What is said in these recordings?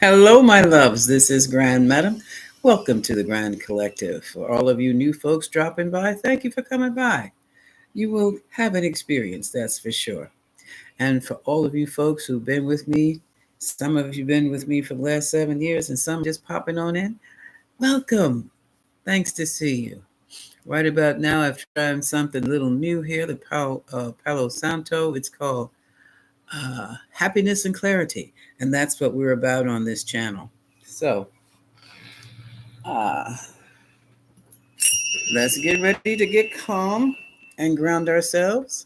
Hello, my loves. This is Grand Madam. Welcome to the Grand Collective. For all of you new folks dropping by, thank you for coming by. You will have an experience, that's for sure. And for all of you folks who've been with me, some of you been with me for the last 7 years, and some just popping on in, welcome. Thanks to see you. Right about now, I've tried something a little new here, the Palo Santo. It's called Happiness and Clarity. And that's what we're about on this channel. So, uh, let's get ready to get calm and ground ourselves.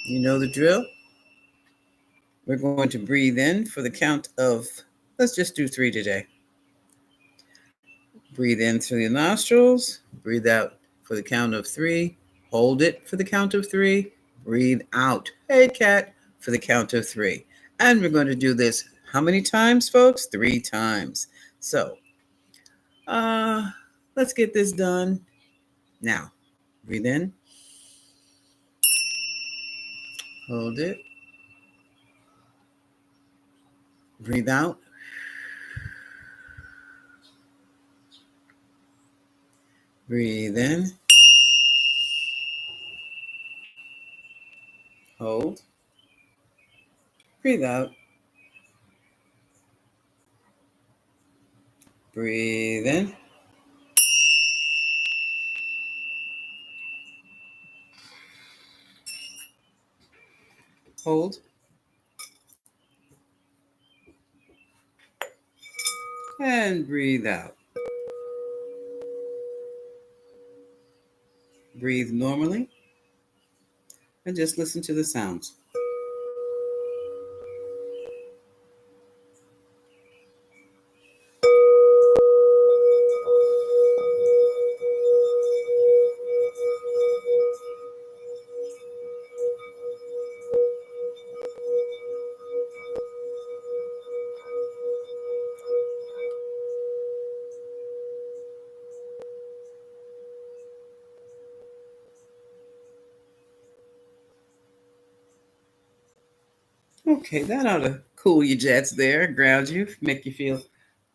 You know the drill. We're going to breathe in for the count of, let's just do three today. Breathe in through the nostrils, breathe out for the count of three, hold it for the count of three, breathe out. Hey, cat, for the count of three. And we're going to do this how many times, folks? 3 times. So, uh, let's get this done now. Breathe in, hold it, breathe out. Breathe in, hold, breathe out, breathe in, hold, and breathe out. Breathe normally and just listen to the sounds. Okay, that ought to cool your jets there, ground you, make you feel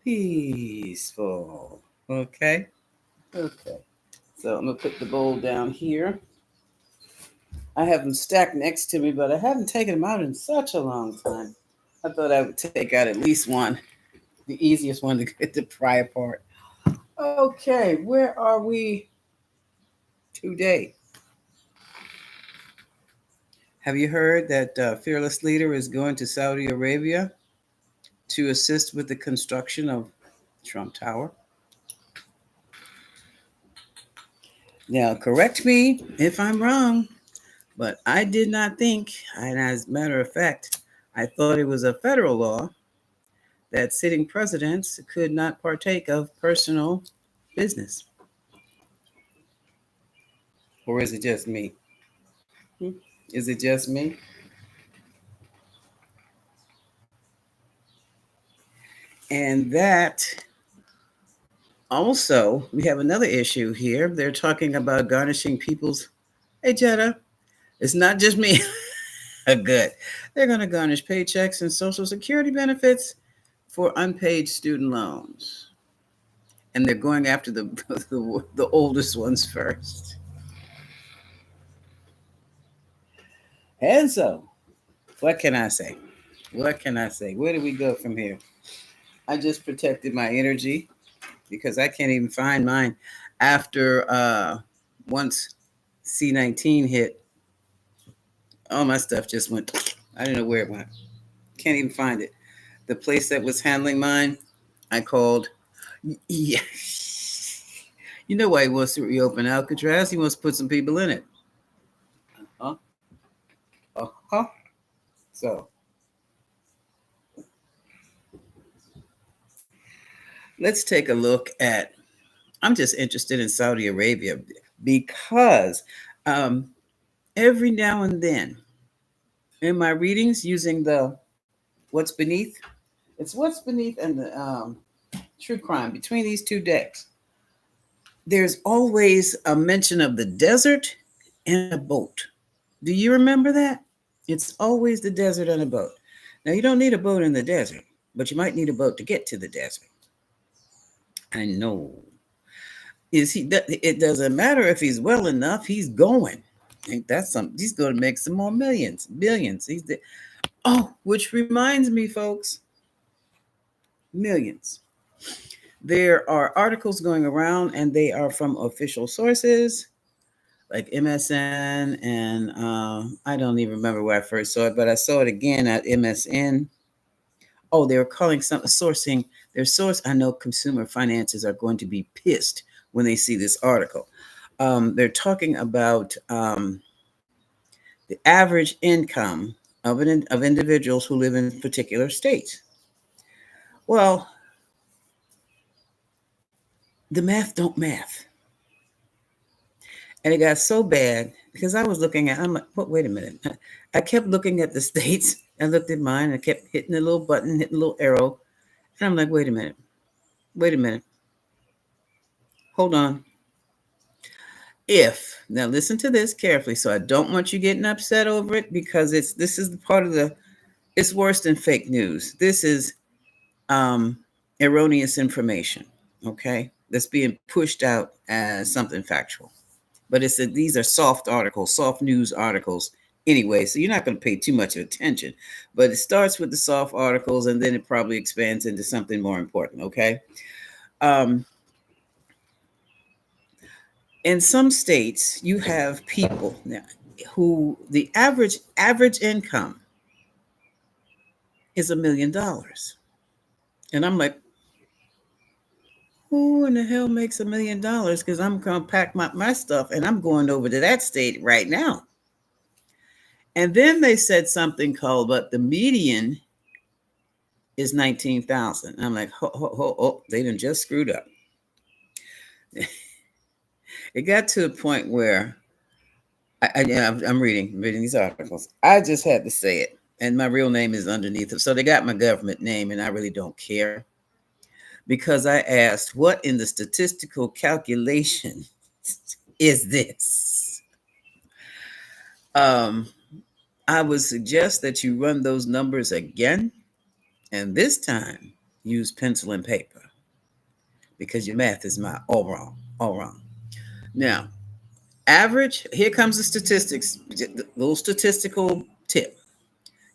peaceful. Okay? Okay. So I'm going to put the bowl down here. I have them stacked next to me, but I haven't taken them out in such a long time. I thought I would take out at least one, the easiest one to get to pry apart. Okay, where are we today? Have you heard that Fearless Leader is going to Saudi Arabia to assist with the construction of Trump Tower? Now, correct me if I'm wrong, but I did not think, and as a matter of fact, I thought it was a federal law that sitting presidents could not partake of personal business. Or is it just me? Hmm? Is it just me? And that also, we have another issue here. They're talking about garnishing people's. Hey, Jetta, it's not just me. Good. They're going to garnish paychecks and Social Security benefits for unpaid student loans. And they're going after the oldest ones first. And so, what can I say? What can I say? Where do we go from here? I just protected my energy because I can't even find mine after once C19 hit. All my stuff just went. I don't know where it went. Can't even find it. The place that was handling mine, I called. Yeah. You know why he wants to reopen Alcatraz? He wants to put some people in it. Uh-huh. Uh-huh. So let's take a look at. I'm just interested in Saudi Arabia because every now and then in my readings using the what's beneath, it's what's beneath and the true crime between these two decks. There's always a mention of the desert and a boat. Do you remember that? It's always the desert and a boat. Now, you don't need a boat in the desert, but you might need a boat to get to the desert. I know. Is he? It doesn't matter if he's well enough. He's going. I think that's some. He's going to make some more millions, billions. Oh, which reminds me, folks, millions. There are articles going around, and they are from official sources like MSN, and I don't even remember where I first saw it, but I saw it again at MSN. Oh, they were calling some sourcing their source. I know consumer finances are going to be pissed when they see this article. They're talking about the average income of individuals who live in particular states. Well, the math don't math, and it got so bad because I was looking at. I'm like, what? Wait a minute. I kept looking at the states. I looked at mine. I kept hitting the little button, hitting the little arrow, and I'm like, wait a minute. Wait a minute. Hold on. If now listen to this carefully, so I don't want you getting upset over it because this is the part of the it's worse than fake news. This is um, erroneous information. Okay, that's being pushed out as something factual, but these are soft articles, soft news articles anyway. So you're not going to pay too much attention. But it starts with the soft articles, and then it probably expands into something more important. Okay. Um, in some states, you have people now who the average income is $1 million, and I'm like, who in the hell makes $1 million? Because I'm gonna pack my stuff and I'm going over to that state right now. And then they said something called, but the median is 19,000. I'm like, they done just screwed up. It got to a point where I'm reading these articles. I just had to say it, and my real name is underneath it. So they got my government name, and I really don't care because I asked, what in the statistical calculation is this? Um, I would suggest that you run those numbers again, and this time use pencil and paper because your math is all wrong, all wrong. Now, average, here comes the statistics, the little statistical tip.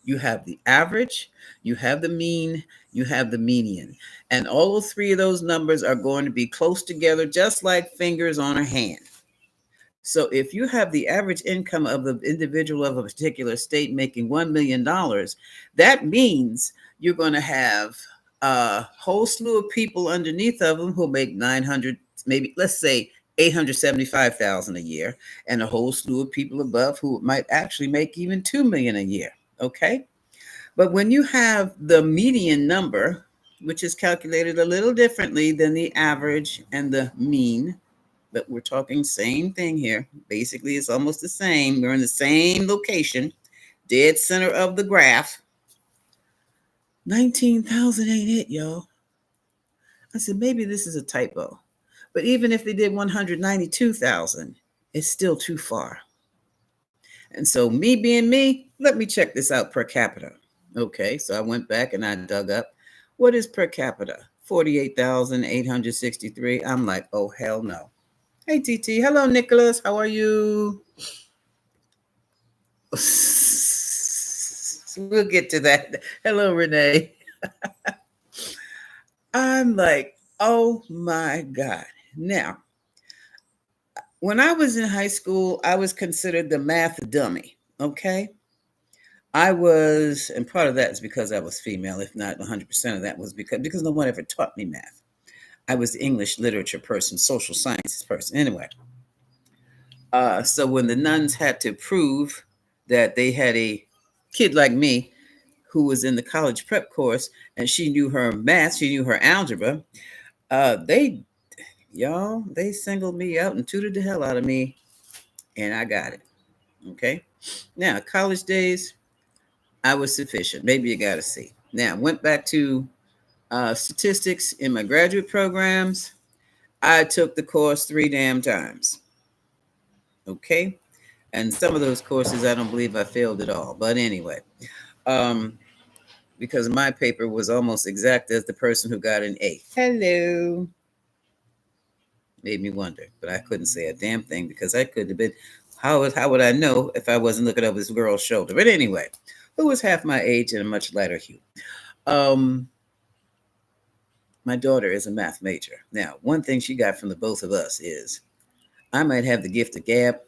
You have the average, you have the mean, you have the median. And all three of those numbers are going to be close together, just like fingers on a hand. So if you have the average income of the individual of a particular state making $1 million, that means you're going to have a whole slew of people underneath of them who make 900, maybe let's say 875,000 a year, and a whole slew of people above who might actually make even 2 million a year. Okay. But when you have the median number, which is calculated a little differently than the average and the mean, but we're talking same thing here. Basically, it's almost the same. We're in the same location, dead center of the graph. 19,000 ain't it, y'all. I said, maybe this is a typo. But even if they did 192,000, it's still too far. And so, me being me, let me check this out per capita. Okay, so I went back and I dug up what is per capita? 48,863. I'm like, oh, hell no. Hey, TT. Hello, Nicholas. How are you? We'll get to that. Hello, Renee. I'm like, oh my God. Now, when I was in high school, I was considered the math dummy. Okay. I was, and part of that is because I was female, if not 100% of that was because no one ever taught me math. I was the English literature person, social sciences person. Anyway, so when the nuns had to prove that they had a kid like me who was in the college prep course and she knew her math, she knew her algebra, they, y'all, they singled me out and tutored the hell out of me, and I got it. Okay. Now, college days, I was sufficient. Maybe you got to see. Now, went back to statistics in my graduate programs. I took the course 3 damn times. Okay. And some of those courses, I don't believe I failed at all. But anyway, um, because my paper was almost exact as the person who got an A. Hello. Made me wonder, but I couldn't say a damn thing because I could have been. How would I know if I wasn't looking over this girl's shoulder? But anyway, who was half my age and a much lighter hue. Um, my daughter is a math major. Now, one thing she got from the both of us is I might have the gift of gab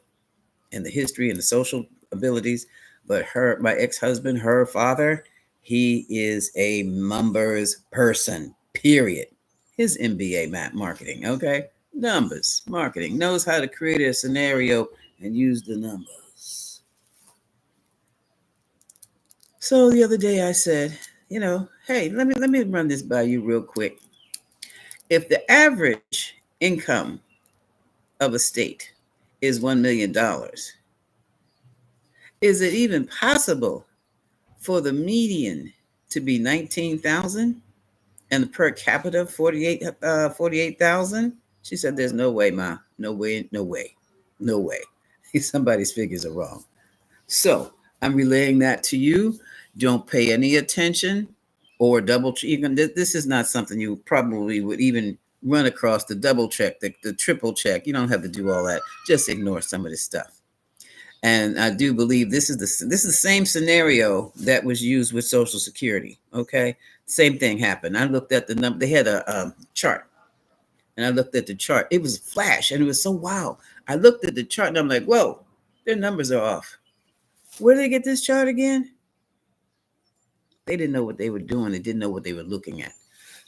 and the history and the social abilities, but my ex-husband, her father, he is a numbers person. Period. His MBA math marketing. Okay, numbers marketing, knows how to create a scenario and use the numbers. So the other day I said, hey, let me run this by you real quick. If the average income of a state is $1 million, is it even possible for the median to be 19,000 and the per capita 48,000? She said, "There's no way, Ma. No way, no way, no way. Somebody's figures are wrong." So I'm relaying that to you. Don't pay any attention or double check. Even this is not something you probably would even run across. The double check, the triple check. You don't have to do all that. Just ignore some of this stuff. And I do believe this is the same scenario that was used with Social Security. Okay, same thing happened. I looked at the number. They had a chart, and I looked at the chart. It was flash, and it was so wow. I looked at the chart, and I'm like, whoa, their numbers are off. Where did they get this chart again? They didn't know what they were doing. They didn't know what they were looking at.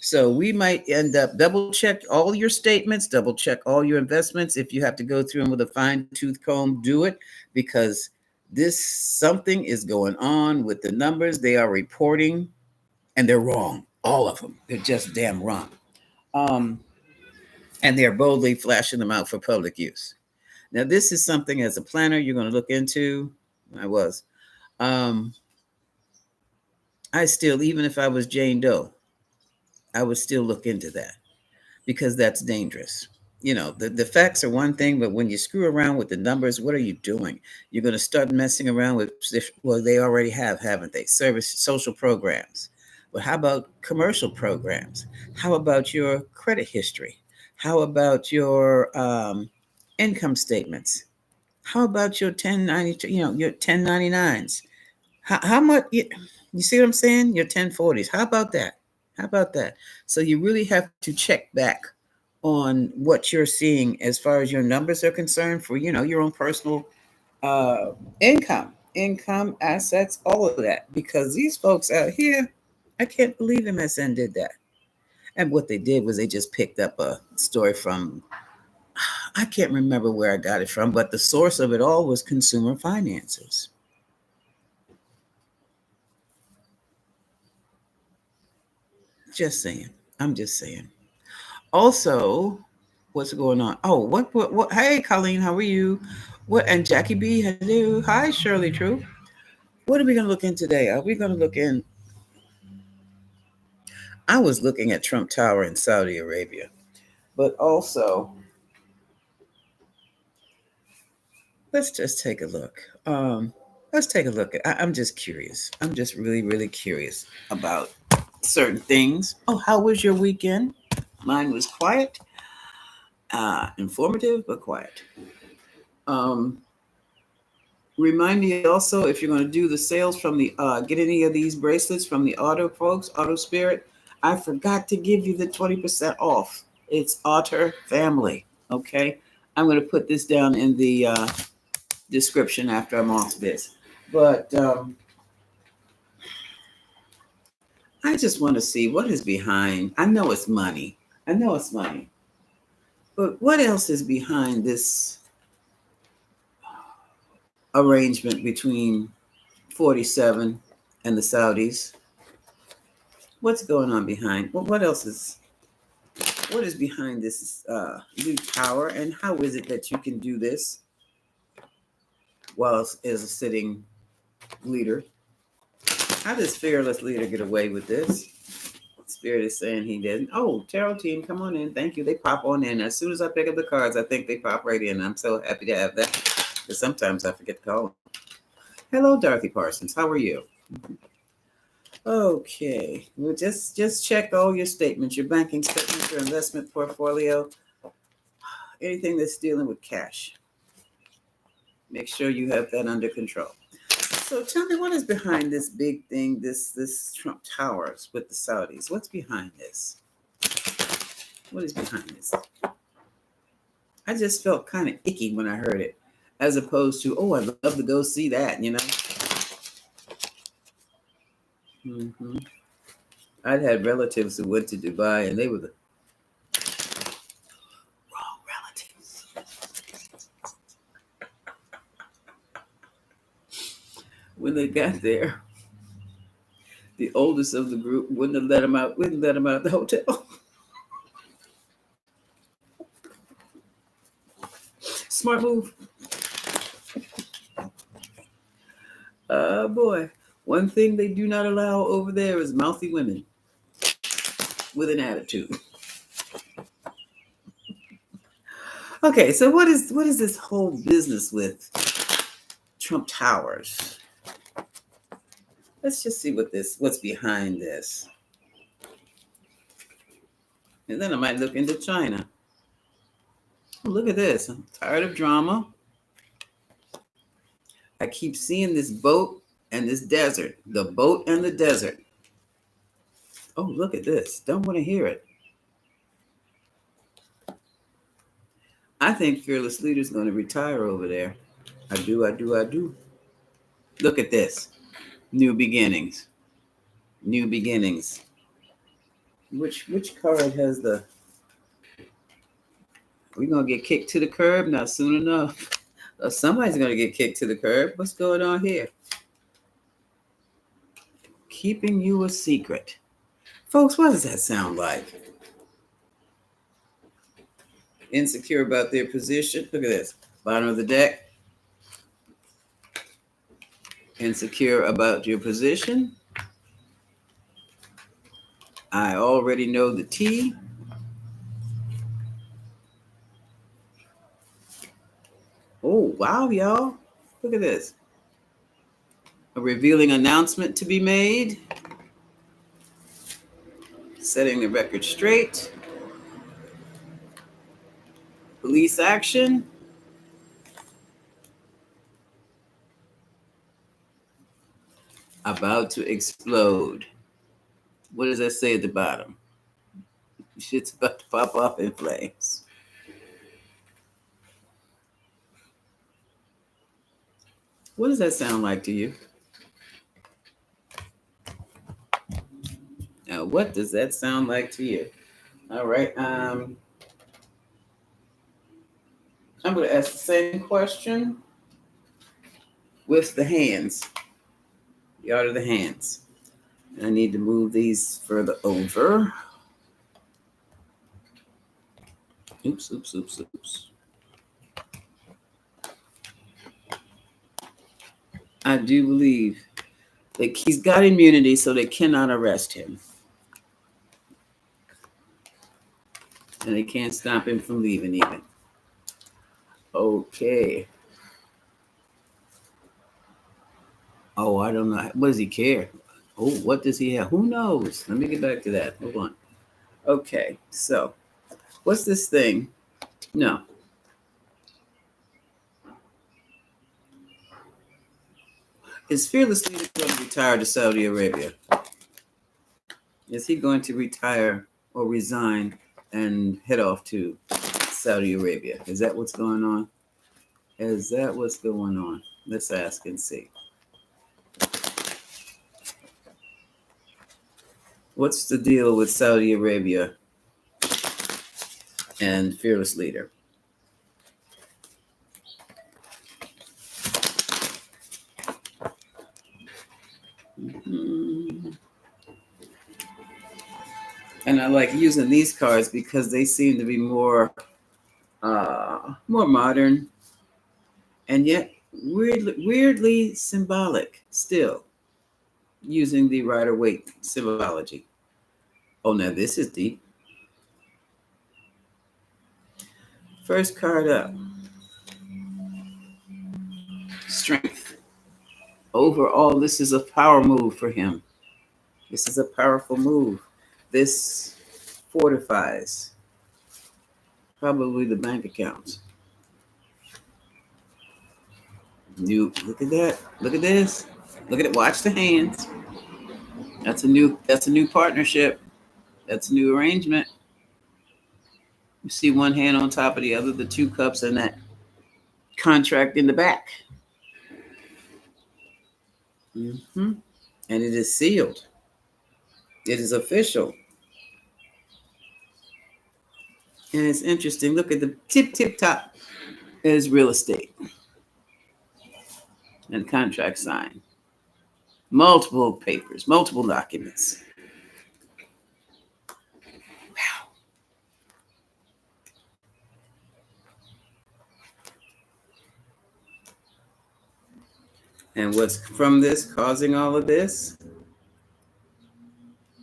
So we might end up double check all your statements, double check all your investments. If you have to go through them with a fine tooth comb, do it, because this something is going on with the numbers they are reporting, and they're wrong. All of them. They're just damn wrong. Um, and they're boldly flashing them out for public use. Now, this is something as a planner you're going to look into. I was. Um, I still, even if I was Jane Doe, I would still look into that because that's dangerous. The facts are one thing, but when you screw around with the numbers, what are you doing? You're going to start messing around with, well, they already have, haven't they? Service social programs. But how about commercial programs? How about your credit history? How about your income statements? How about your 1090, your 1099s? How much, you see what I'm saying? Your 1040s. How about that? How about that? So you really have to check back on what you're seeing as far as your numbers are concerned for, your own personal uh, income, assets, all of that. Because these folks out here, I can't believe MSN did that. And what they did was they just picked up a story from, I can't remember where I got it from, but the source of it all was consumer finances. Just saying. I'm just saying. Also, what's going on? Oh, what? Hey, Colleen, how are you? What? And Jackie B, hello. Hi, Shirley True. What are we going to look in today? Are we going to look in? I was looking at Trump Tower in Saudi Arabia, but also let's just take a look. Let's take a look. I'm just curious. I'm just really, really curious about certain things. Oh, how was your weekend? Mine was quiet, informative, but quiet. Um, Remind me also if you're going to do the sales from the get any of these bracelets from the Auto folks, Auto Spirit. I forgot to give you the 20% off. It's Otter Family. Okay, I'm going to put this down in the description after I'm off this. But I just want to see what is behind. I know it's money. I know it's money. But what else is behind this arrangement between 47 and the Saudis? What's going on behind? Well, what is behind this new power, and how is it that you can do this while as a sitting leader? How does fearless leader get away with this? Spirit is saying he didn't. Oh, tarot team, come on in. Thank you. They pop on in as soon as I pick up the cards. I think they pop right in. I'm so happy to have that because sometimes I forget to call. Hello, Dorothy Parsons. How are you? Okay, well, just check all your statements, your banking statements, your investment portfolio, anything that's dealing with cash. Make sure you have that under control. So tell me, what is behind this big thing, this Trump Towers with the Saudis? What's behind this? What is behind this? I just felt kind of icky when I heard it, as opposed to, oh, I'd love to go see that, you know? Mm-hmm. I'd had relatives who went to Dubai, and they were the wrong relatives. When they got there, the oldest of the group wouldn't let them out of the hotel. Smart move. Oh boy. One thing they do not allow over there is mouthy women with an attitude. Okay, so what is this whole business with Trump Towers? Let's just see what's behind this. And then I might look into China. Oh, look at this. I'm tired of drama. I keep seeing this boat and this desert. The boat and the desert. Oh, look at this. Don't want to hear it. I think Fearless Leader's going to retire over there. I do. Look at this. New beginnings. New beginnings. Which card has the... We're going to get kicked to the curb? Not soon enough. Somebody's going to get kicked to the curb. What's going on here? Keeping you a secret. Folks, what does that sound like? Insecure about their position. Look at this. Bottom of the deck. Insecure about your position. I already know the tea. Oh, wow, y'all. Look at this. A revealing announcement to be made. Setting the record straight. Police action. About to explode. What does that say at the bottom? Shit's about to pop off in flames. What does that sound like to you? Now, what does that sound like to you? All right. I'm going to ask the same question with the hands. The art of the hands. I need to move these further over. Oops. I do believe that he's got immunity, so they cannot arrest him. And they can't stop him from leaving even. Okay. Oh, I don't know. What does he care? Oh, what does he have? Who knows? Let me get back to that. Hold on. Okay, so what's this thing? No. Is Fearless Leader going to retire to Saudi Arabia? Is he going to retire or resign and head off to Saudi Arabia? Is that what's going on? Is that what's going on? Let's ask and see. What's the deal with Saudi Arabia and Fearless Leader? Mm-hmm. And I like using these cards because they seem to be more modern, and yet weirdly symbolic still, using the Rider-Waite symbology. Oh, now this is deep. First card up. Strength. Overall, this is a power move for him. This is a powerful move. This fortifies probably the bank accounts. You look at that. Look at this. Look at it. Watch the hands. That's a new partnership. That's a new arrangement. You see one hand on top of the other, the two cups and that contract in the back. Mm-hmm. And it is sealed. It is official. And it's interesting. Look at the tip top is real estate and contract signed. Multiple papers, multiple documents. Wow. And what's from this causing all of this?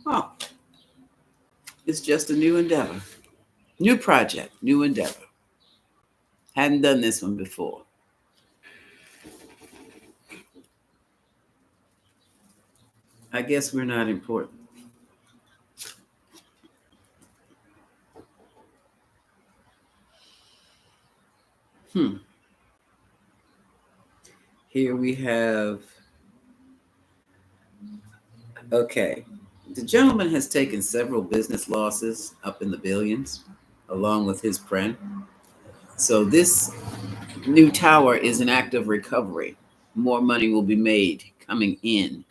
Oh, it's just a new endeavor. New project, new endeavor. Hadn't done this one before. I guess we're not important. Here we have, okay, the gentleman has taken several business losses up in the billions, along with his friend. So this new tower is an act of recovery. More money will be made coming in,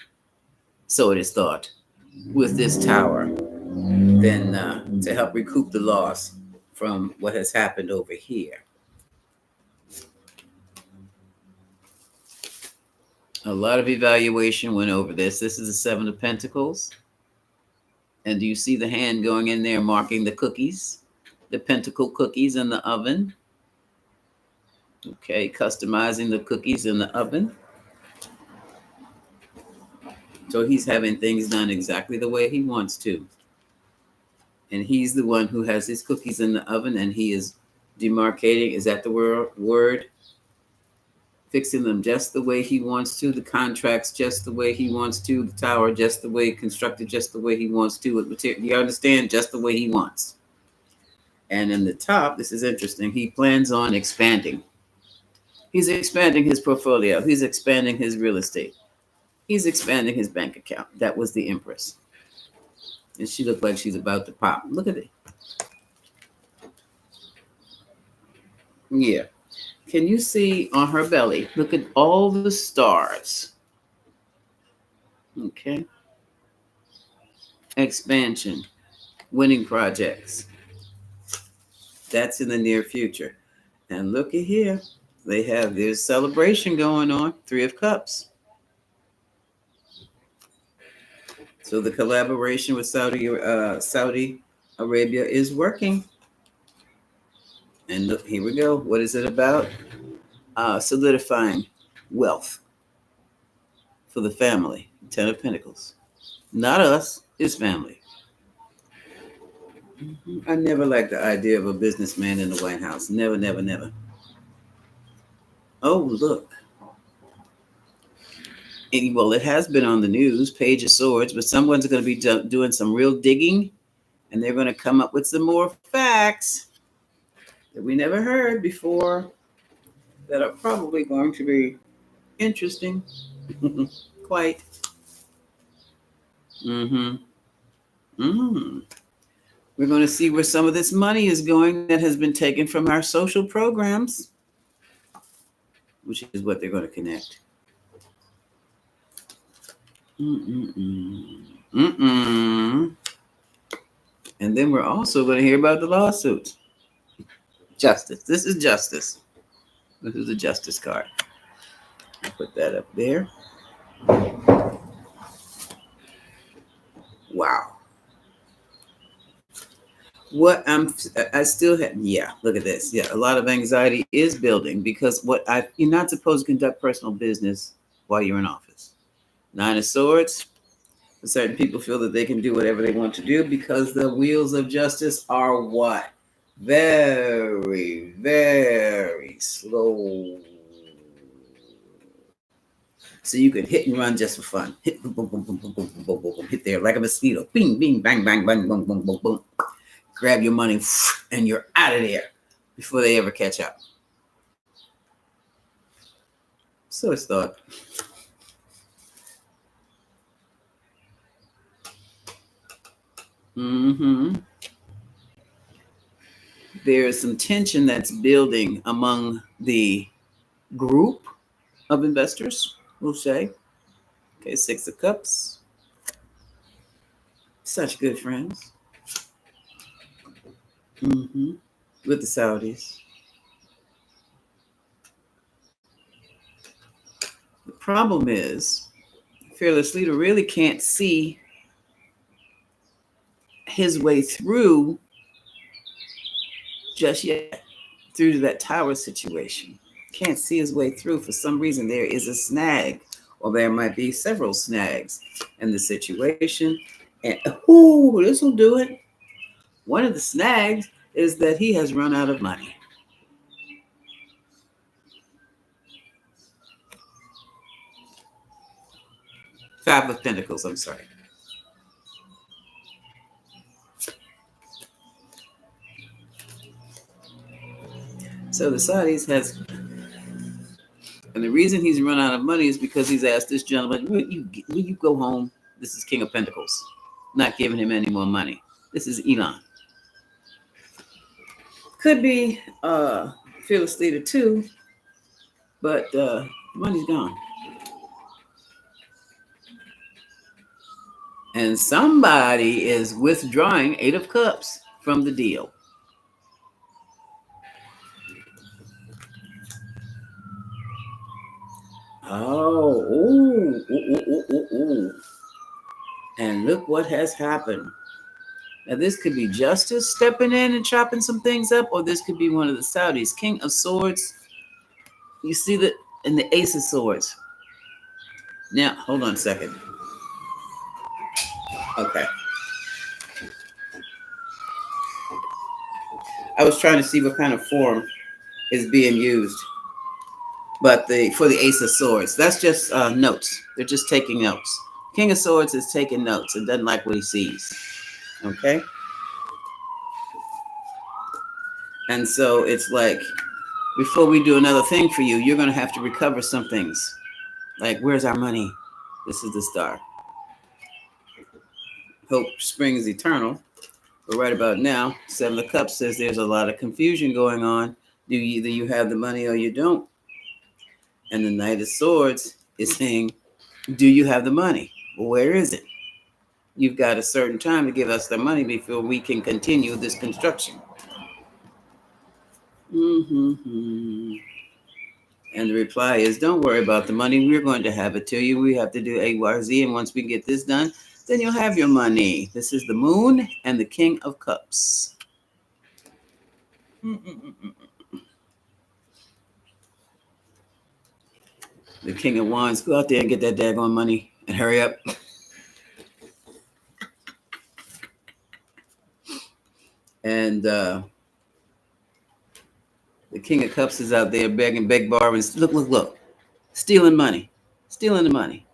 so it is thought, with this tower than to help recoup the loss from what has happened over here. A lot of evaluation went over this. This is the Seven of Pentacles. And do you see the hand going in there marking the cookies? The pentacle cookies in the oven. Okay, customizing the cookies in the oven. So he's having things done exactly the way he wants to. And he's the one who has his cookies in the oven, and he is demarcating, is that the word? Fixing them just the way he wants to, the contracts just the way he wants to, the tower just the way constructed, just the way he wants to, with material, you understand, just the way he wants. And in the top, this is interesting, he plans on expanding. He's expanding his portfolio. He's expanding his real estate. He's expanding his bank account. That was the Empress. And she looked like she's about to pop. Look at it. Yeah. Can you see on her belly? Look at all the stars. Okay. Expansion. Winning projects. That's in the near future. And look at here. There's celebration going on. Three of Cups. So the collaboration with Saudi Arabia is working. And look, here we go. What is it about? Solidifying wealth for the family. Ten of Pentacles. Not us, his family. I never liked the idea of a businessman in the White House. Never, never, never. Oh, look. Well, it has been on the news, Page of Swords, but someone's going to be doing some real digging, and they're going to come up with some more facts that we never heard before that are probably going to be interesting. Quite. Mm-hmm. Mm-hmm. We're going to see where some of this money is going that has been taken from our social programs, which is what they're going to connect. And then we're also going to hear about the lawsuits. Justice. This is justice. This is the justice card. I'll put that up there. Wow. I still have, yeah, look at this. Yeah, a lot of anxiety is building because you're not supposed to conduct personal business while you're in office. Nine of Swords. Certain people feel that they can do whatever they want to do because the wheels of justice are what? Very, very slow. So you can hit and run just for fun. Hit, boom, boom, boom, boom, boom, boom, boom, boom, boom, boom, hit there like a mosquito. Bing, bing, bang, bang, bang, boom, boom, boom, boom. Grab your money and you're out of there before they ever catch up. So it's thought. There is some tension that's building among the group of investors, we'll say. Okay, Six of Cups. Such good friends. With the Saudis. The problem is, Fearless Leader really can't see his way through just yet, through to that tower situation. Can't see his way through. For some reason, there is a snag, or there might be several snags in the situation. And this will do it. One of the snags is that he has run out of money. Five of Pentacles, I'm sorry. So the Saudis has, and the reason he's run out of money is because he's asked this gentleman, will you go home? This is King of Pentacles. Not giving him any more money. This is Elon. Could be Fearless Leader too, but money's gone. And somebody is withdrawing Eight of Cups from the deal. Ooh. And look what has happened. Now, this could be Justice stepping in and chopping some things up, or this could be one of the Saudis. King of Swords. You see that in the Ace of Swords. Now, hold on a second. Okay. I was trying to see what kind of form is being used. But for the Ace of Swords, that's just notes. They're just taking notes. King of Swords is taking notes and doesn't like what he sees. Okay? And so it's like, before we do another thing for you, you're going to have to recover some things. Like, where's our money? This is the Star. Hope springs eternal. But right about now, Seven of Cups says there's a lot of confusion going on. Either you have the money or you don't. And the Knight of Swords is saying, do you have the money? Well, where is it? You've got a certain time to give us the money before we can continue this construction. And the reply is, don't worry about the money. We're going to have it to you. We have to do AYZ. And once we get this done, then you'll have your money. This is the Moon and the King of Cups. The King of Wands, go out there and get that daggone money and hurry up. And the King of Cups is out there begging, borrowing. Look. Stealing money. Stealing the money.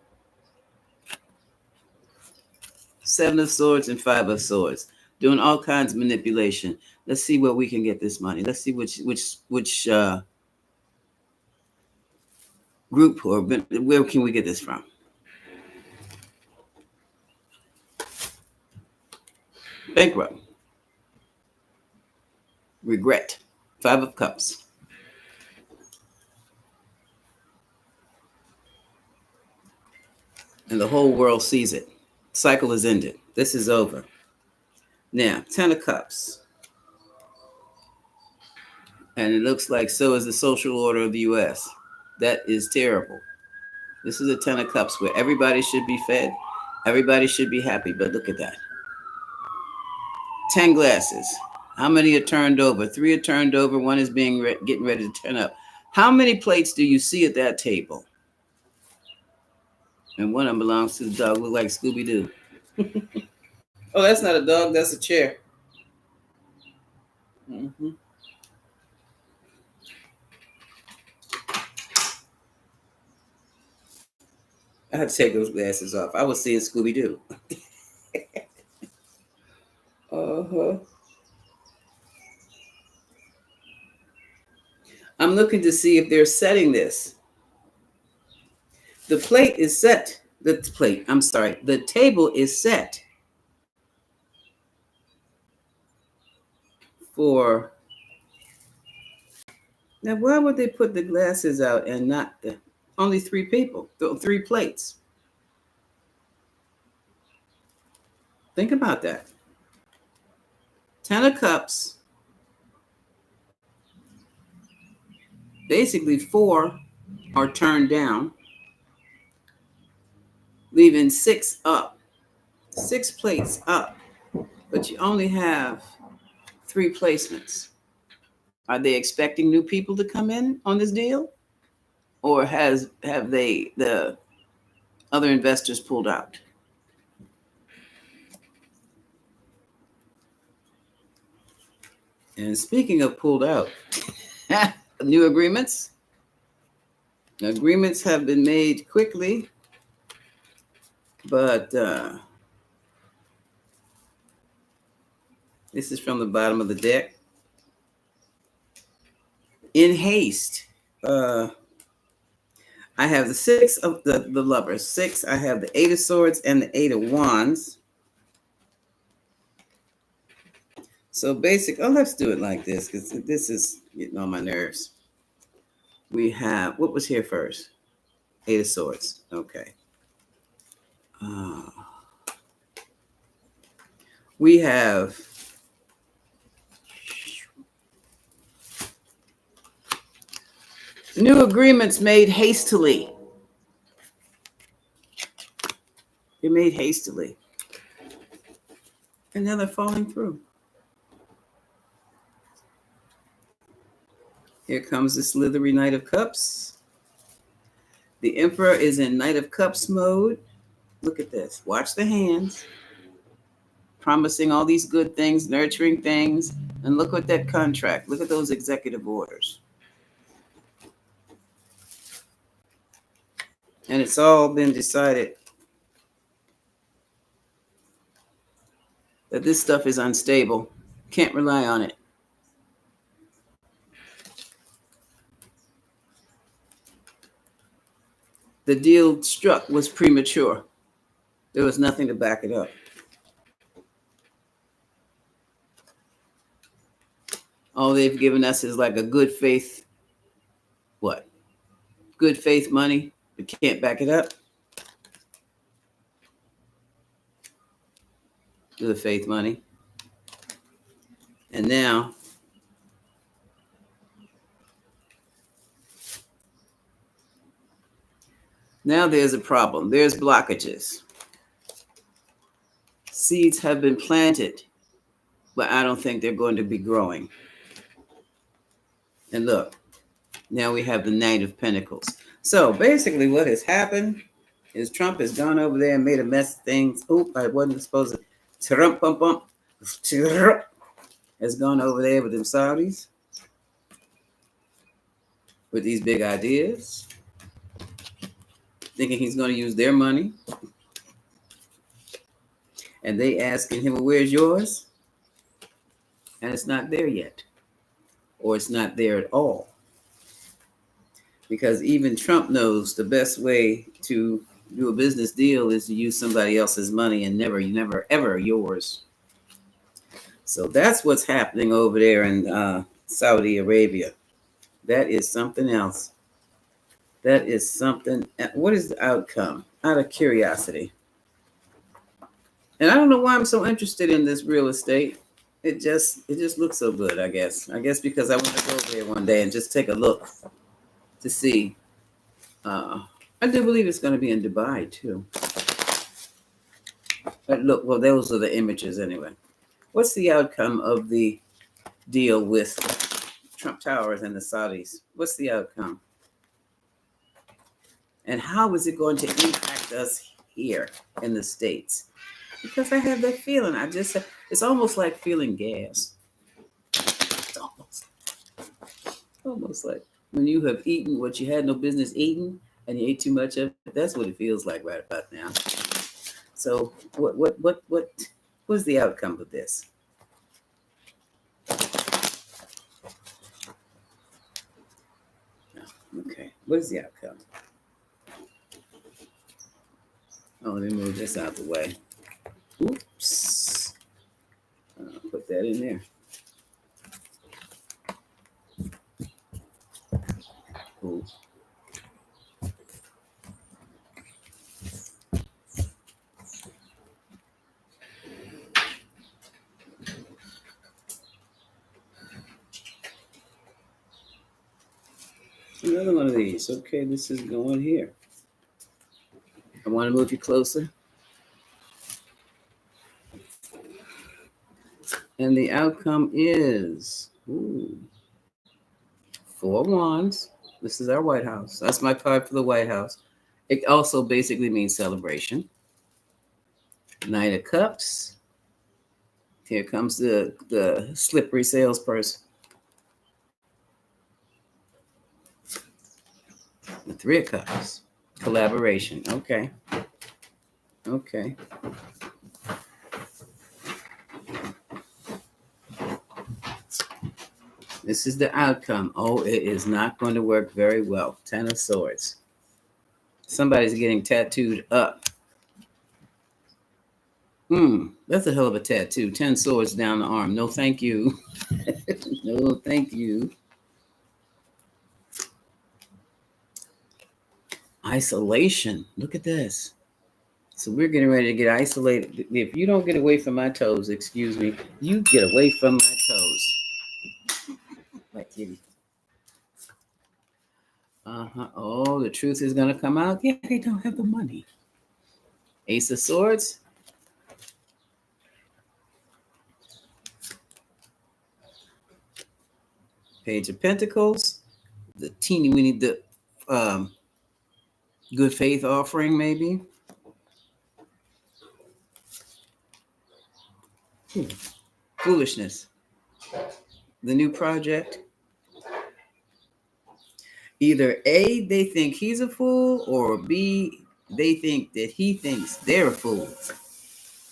Seven of Swords and Five of Swords. Doing all kinds of manipulation. Let's see where we can get this money. Let's see which group or where can we get this from? Bankrupt. Regret. Five of Cups. And the whole world sees it. Cycle is ended. This is over. Now, Ten of Cups. And it looks like so is the social order of the U.S. That is terrible. This is a Ten of Cups where everybody should be fed. Everybody should be happy. But look at that. 10 glasses. How many are turned over? 3 are turned over. 1 is getting ready to turn up. How many plates do you see at that table? And one of them belongs to the dog. Look like Scooby-Doo. Oh, that's not a dog. That's a chair. I had to take those glasses off. I was seeing Scooby Doo. Uh-huh. I'm looking to see if they're setting this. The plate is set. The plate, I'm sorry. The table is set for. Now, why would they put the glasses out and not only three people, three plates? Think about that. 10 of cups, basically four are turned down, leaving six up, six plates up, but you only have three placements. Are they expecting new people to come in on this deal? Or have the other investors pulled out? And speaking of pulled out, new agreements. Agreements have been made quickly, but this is from the bottom of the deck. In haste, I have the six of the lovers. Six, I have the Eight of Swords and the Eight of Wands. So let's do it like this because this is getting on my nerves. We have, what was here first? Eight of Swords. Okay. We have new agreements made hastily. They're made hastily. And now they're falling through. Here comes the slithery Knight of Cups. The Emperor is in Knight of Cups mode. Look at this. Watch the hands. Promising all these good things, nurturing things. And look at that contract. Look at those executive orders. And it's all been decided that this stuff is unstable. Can't rely on it. The deal struck was premature. There was nothing to back it up. All they've given us is like a good faith, what? Good faith money, but can't back it up. Good faith money. And now there's a problem. There's blockages. Seeds have been planted, but I don't think they're going to be growing. And look, now we have the Knight of Pentacles. So basically what has happened is Trump has gone over there and made a mess of things. Oop, I wasn't supposed to. Trump has gone over there with them Saudis with these big ideas, thinking he's going to use their money. And they asking him, well, where's yours? And it's not there yet. Or it's not there at all. Because even Trump knows the best way to do a business deal is to use somebody else's money and never, ever yours. So that's what's happening over there in Saudi Arabia. That is something else. That is something. What is the outcome? Out of curiosity. And I don't know why I'm so interested in this real estate. It just looks so good, I guess. I guess because I want to go there one day and just take a look to see. I do believe it's going to be in Dubai too. But look, well, those are the images anyway. What's the outcome of the deal with Trump Towers and the Saudis? What's the outcome? And how is it going to impact us here in the States? Because I have that feeling. It's almost like feeling gas. It's almost like when you have eaten what you had no business eating, and you ate too much of it. That's what it feels like right about now. So what's the outcome of this? Okay, what is the outcome? Oh, let me move this out the way. Oops. Put that in there. Cool. Another one of these. Okay, this is going here. I want to move you closer. And the outcome is four wands. This is our White House. That's my card for the White House. It also basically means celebration. Knight of Cups. Here comes the slippery salesperson. The Three of Cups. Collaboration. Okay. Okay. This is the outcome. Oh, it is not going to work very well. Ten of Swords. Somebody's getting tattooed up. That's a hell of a tattoo. 10 swords down the arm. No, thank you. No, thank you. Isolation. Look at this. So we're getting ready to get isolated. If you don't get away from my toes, excuse me, you get away from my toes. Like kitty. Oh, the truth is going to come out. Yeah, they don't have the money. Ace of Swords. Page of Pentacles. The teeny weeny, the good faith offering, maybe. Foolishness. The new project. Either A, they think he's a fool, or B, they think that he thinks they're a fool.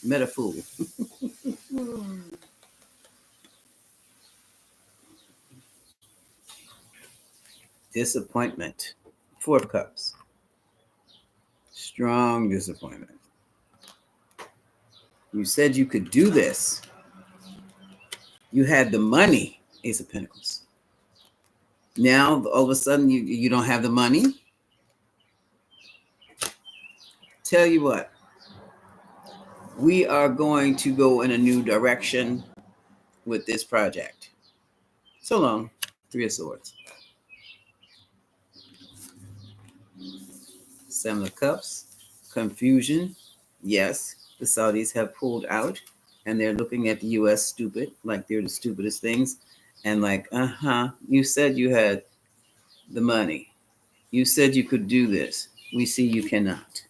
Met a fool. Disappointment. Four of Cups. Strong disappointment. You said you could do this. You had the money. Ace of Pentacles. Now, all of a sudden, you don't have the money. Tell you what. We are going to go in a new direction with this project. So long. Three of Swords. Seven of Cups. Confusion. Yes, the Saudis have pulled out and they're looking at the U.S. stupid, like they're the stupidest things. And like, you said you had the money. You said you could do this. We see you cannot.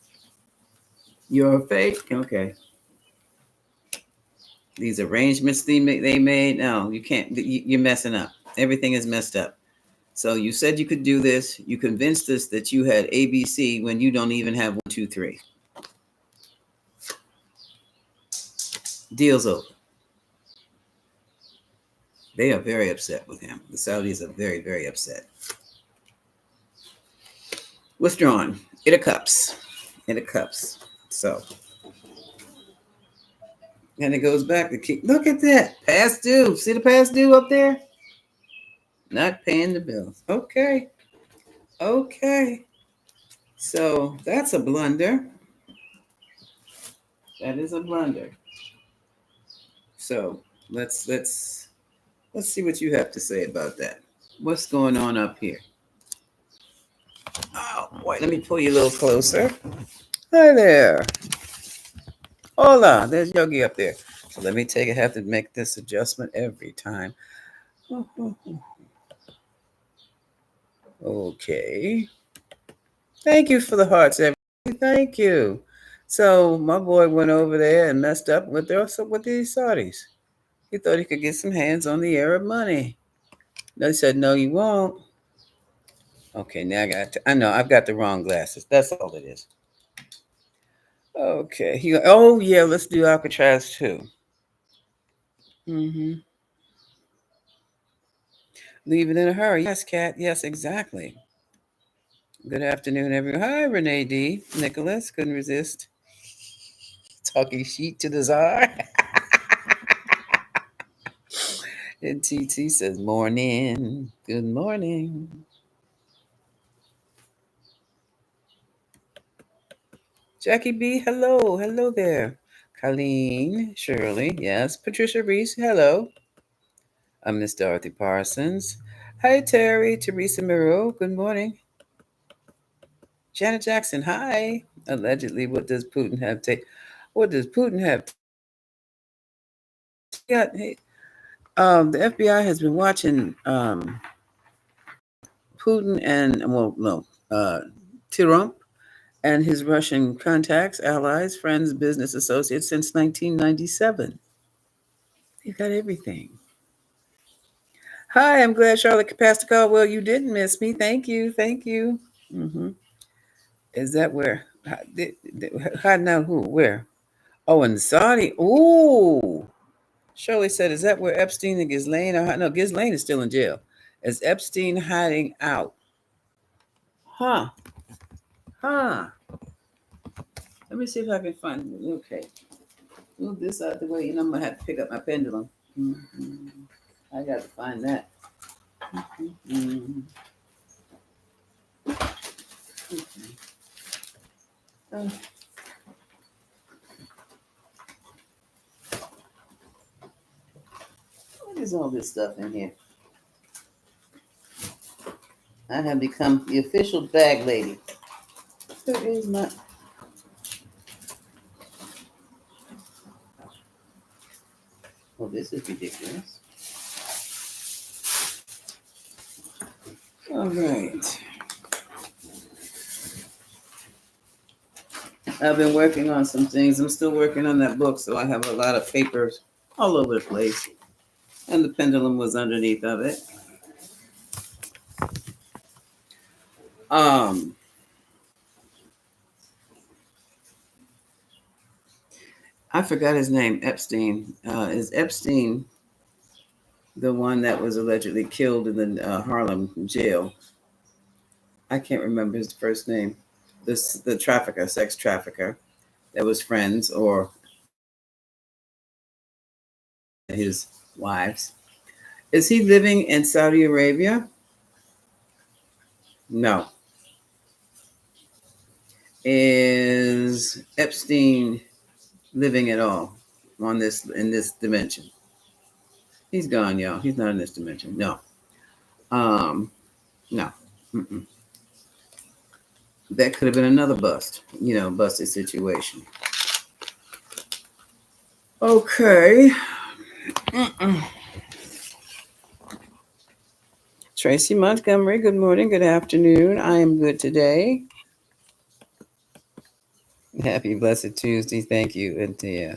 You're fake? Okay. These arrangements they made, no, you can't. You're messing up. Everything is messed up. So you said you could do this. You convinced us that you had ABC when you don't even have 1, 2, 3. Deal's over. They are very upset with him. The Saudis are very, very upset. Withdrawn. Eight of Cups. Eight of Cups. So, and it goes back to keep. Look at that. Past due. See the past due up there? Not paying the bills. Okay. Okay. So that's a blunder. That is a blunder. So let's see what you have to say about that. What's going on up here? Oh boy, let me pull you a little closer. Hi there. Hola, there's Yogi up there. So let me I have to make this adjustment every time. Okay. Thank you for the hearts, everybody. Thank you. So my boy went over there and messed up with these Saudis. He thought he could get some hands on the Arab money. They said, no, you won't. Okay, now I know I've got the wrong glasses. That's all it is. Okay. Oh yeah, let's do Alcatraz too. Mm-hmm. Leave it in a hurry. Yes, Kat. Yes, exactly. Good afternoon, everyone. Hi, Renee D. Nicholas. Couldn't resist talking sheet to the czar. And TT says, morning. Good morning. Jackie B, hello. Hello there. Colleen, Shirley, yes. Patricia Reese, hello. I'm Miss Dorothy Parsons. Hi, Terry. Teresa Miro, good morning. Janet Jackson, hi. Allegedly, what does Putin have to? What does Putin have? Yeah, hey, the FBI has been watching Putin and well, no, Trump and his Russian contacts, allies, friends, business associates since 1997. They've got everything. Hi, I'm glad Charlotte could pass the call. Well, you didn't miss me. Thank you. Thank you. Hmm. Is that where? How now? Who? Where? Oh, in Saudi. Ooh. Shirley said, is that where Epstein and Ghislaine are? No, Ghislaine is still in jail. Is Epstein hiding out? Huh. Huh. Let me see if I can find it. Okay. Move this out the way. You know, I'm going to have to pick up my pendulum. Mhm. I got to find that. Mhm. Oh, what is all this stuff in here? I have become the official bag lady. Where is my. Oh, this is ridiculous. All right. I've been working on some things. I'm still working on that book, so I have a lot of papers all over the place. And the pendulum was underneath of it. Um, I forgot his name. Epstein. Is Epstein the one that was allegedly killed in the Harlem jail? I can't remember his first name. The trafficker, sex trafficker, that was friends or his wives. Is he living in Saudi Arabia? No. Is Epstein living at all on this in this dimension? He's gone, y'all. He's not in this dimension. No. Um, no. Mm-mm. That could have been another bust, busted situation. Okay. Mm-mm. Tracy Montgomery, good morning, good afternoon. I am good today. Happy blessed Tuesday. Thank you. And yeah.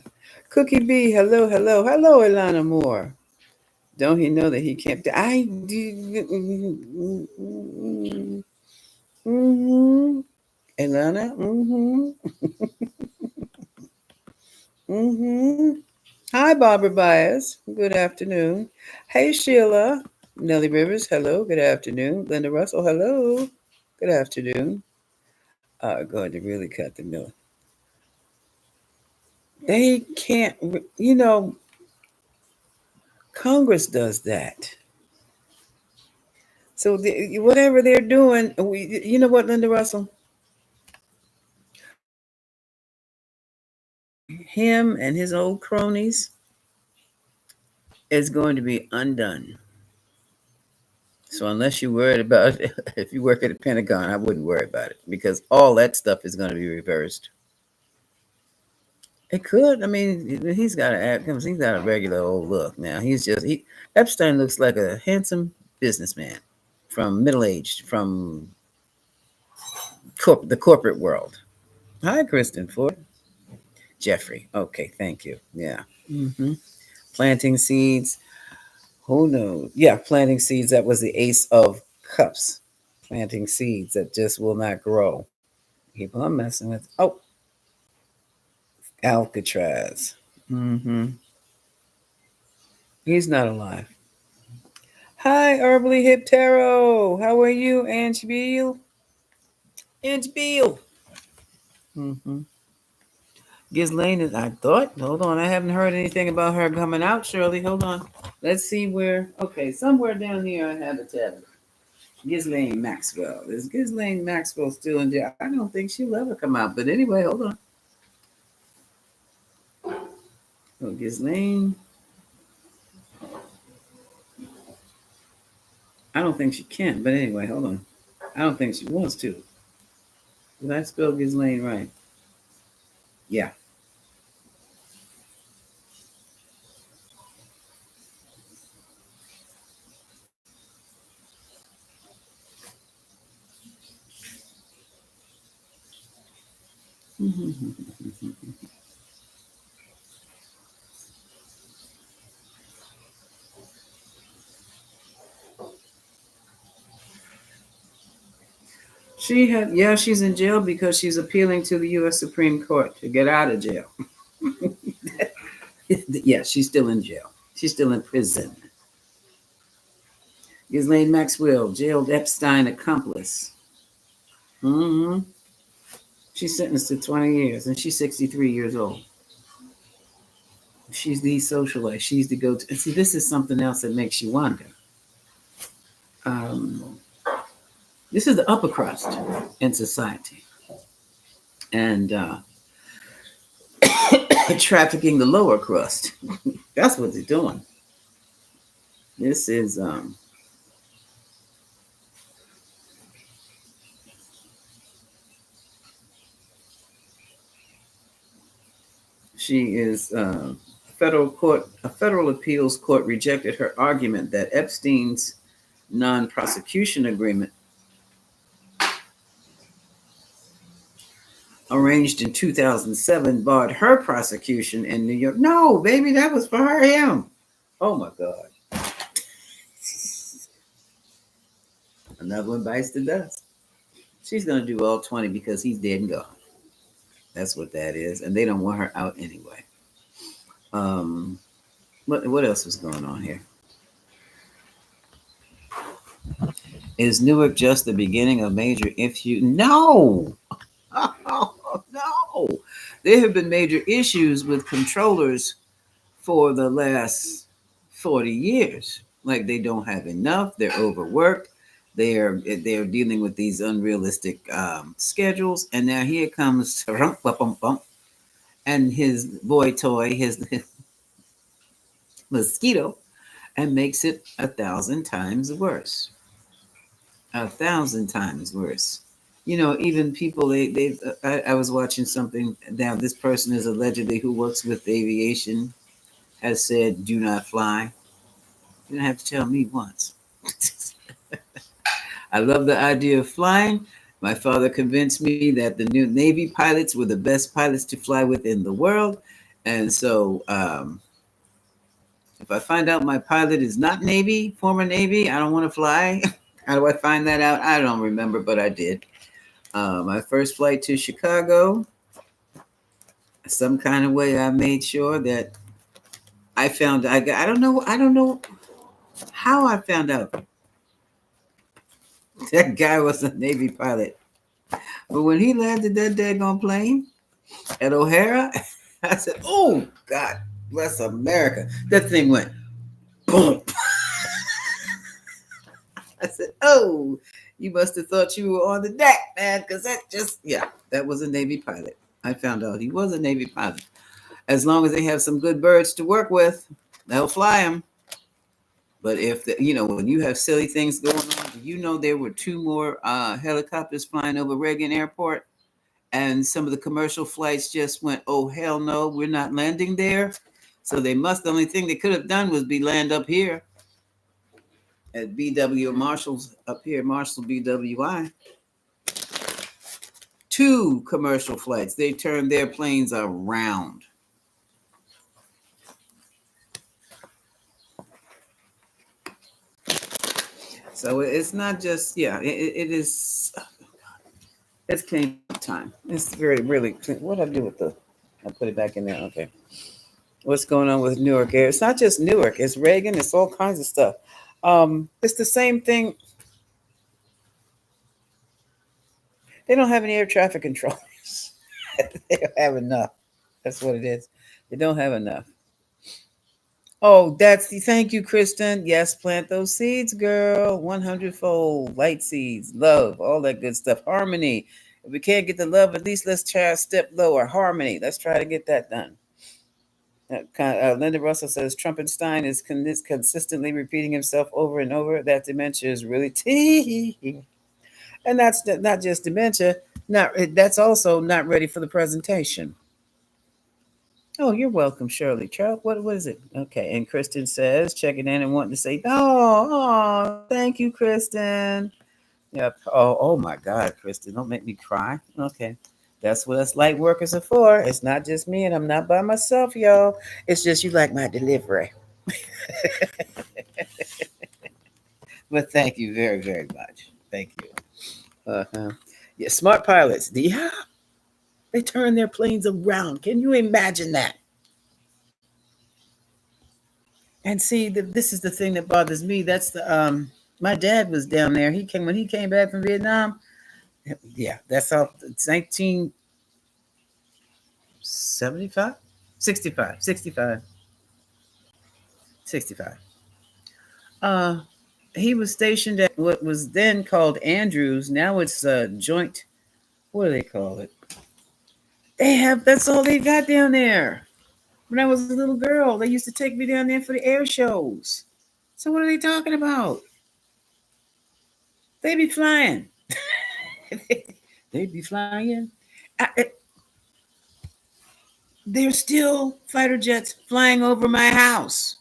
Cookie B, hello, hello, hello, Ilana Moore. Don't he know that he can't? I do. Mm-hmm. Ilana. Mm-hmm. Mm-hmm. Hi, Barbara Byers. Good afternoon. Hey, Sheila. Nellie Rivers. Hello. Good afternoon. Linda Russell. Hello. Good afternoon. Going to really cut the middle. They can't. Congress does that. So whatever they're doing, you know what, Linda Russell, him and his old cronies is going to be undone. So unless you're worried about if you work at the Pentagon, I wouldn't worry about it because all that stuff is going to be reversed. It could. I mean, he's got a he's got a regular old look now. Epstein looks like a handsome businessman from middle aged from the corporate world. Hi, Kristen Ford. Jeffrey. Okay, thank you. Yeah. Hmm. Planting seeds. Who knows? Yeah, planting seeds. That was the Ace of Cups. planting seeds that just will not grow. People I'm messing with. Oh, Alcatraz. Mm-hmm. He's not alive. Hi, Herbally Hip Tarot. How are you, Ange Beal? Ange Beal. Mm-hmm. Ghislaine is, I thought, hold on, I haven't heard anything about her coming out, Shirley. Hold on. Let's see where, okay, somewhere down here I have a tablet. Ghislaine Maxwell. Is Ghislaine Maxwell still in jail? I don't think she'll ever come out. But anyway, hold on. Oh, Ghislaine. I don't think she can. But anyway, hold on. I don't think she wants to. Did I spell Ghislaine right? Yeah. She had, yeah, she's in jail because she's appealing to the U.S. Supreme Court to get out of jail. Yeah, she's still in jail. She's still in prison. Ghislaine Maxwell, jailed Epstein accomplice. Mm-hmm. She's sentenced to 20 years, and she's 63 years old. She's the socialite. She's the go-to. And see, this is something else that makes you wonder. Um, this is the upper crust in society, and trafficking the lower crust. That's what they're doing. This is she is a federal appeals court rejected her argument that Epstein's non-prosecution agreement arranged in 2007 barred her prosecution in New York. No, baby, that was for him. Oh my God. Another one bites the dust. She's going to do all 20 because he's dead and gone. That's what that is. And they don't want her out anyway. What else was going on here? Is Newark just the beginning of major issue? No. Oh, no. There have been major issues with controllers for the last 40 years. Like they don't have enough, they're overworked, they're dealing with these unrealistic schedules. And now here comes and his boy toy, his mosquito, and makes it 1,000 times worse. 1,000 times worse. You know, even people, I was watching something. Now, this person is allegedly who works with aviation, has said, do not fly. You don't have to tell me once. I love the idea of flying. My father convinced me that the new Navy pilots were the best pilots to fly with in the world. And so, if I find out my pilot is not Navy, former Navy, I don't want to fly. How do I find that out? I don't remember, but I did. My first flight to Chicago, some kind of way I made sure that I found I don't know how I found out that guy was a Navy pilot. But when he landed that daggone plane at O'Hara, I said, "Oh God, bless America!" That thing went boom. I said, "Oh, you must have thought you were on the deck, man, because that was a Navy pilot." I found out he was a Navy pilot. As long as they have some good birds to work with, they'll fly them. But if when you have silly things going on, there were two more helicopters flying over Reagan Airport, and some of the commercial flights just went, "Oh hell no, we're not landing there." So the only thing they could have done was land up here at BW Marshall's up here, Marshall BWI. Two commercial flights. They turned their planes around. So it's not just, yeah, it is, it's clean time. It's very, really clean. What did I do with I put it back in there. Okay. What's going on with Newark Air? It's not just Newark, it's Reagan, it's all kinds of stuff. It's the same thing. They don't have any air traffic controllers. They don't have enough. That's what it is. They don't have enough. Oh, thank you, Kristen. Yes, plant those seeds, girl. 100-fold. Light seeds, love, all that good stuff. Harmony. If we can't get the love, at least let's try a step lower. Harmony. Let's try to get that done. Linda Russell says Trumpenstein is consistently repeating himself over and over. That dementia is really and that's not just dementia. That's also not ready for the presentation. Oh, you're welcome, Shirley. Trout, what is it? Okay, and Kristen says, checking in and wanting to say, thank you, Kristen. Yep. Oh my God, Kristen, don't make me cry. Okay. That's what us light workers are for. It's not just me, and I'm not by myself, y'all. It's just you like my delivery. But thank you very, very much. Thank you. Yeah, smart pilots. Yeah, they turn their planes around. Can you imagine that? And see, this is the thing that bothers me. That's my dad was down there. When he came back from Vietnam. Yeah, that's all. It's 1975, 65, 65, 65. Uh, he was stationed at what was then called Andrews. Now it's joint. What do they call it? That's all they got down there. When I was a little girl, they used to take me down there for the air shows. So what are they talking about? They be flying. They be flying. There's still fighter jets flying over my house.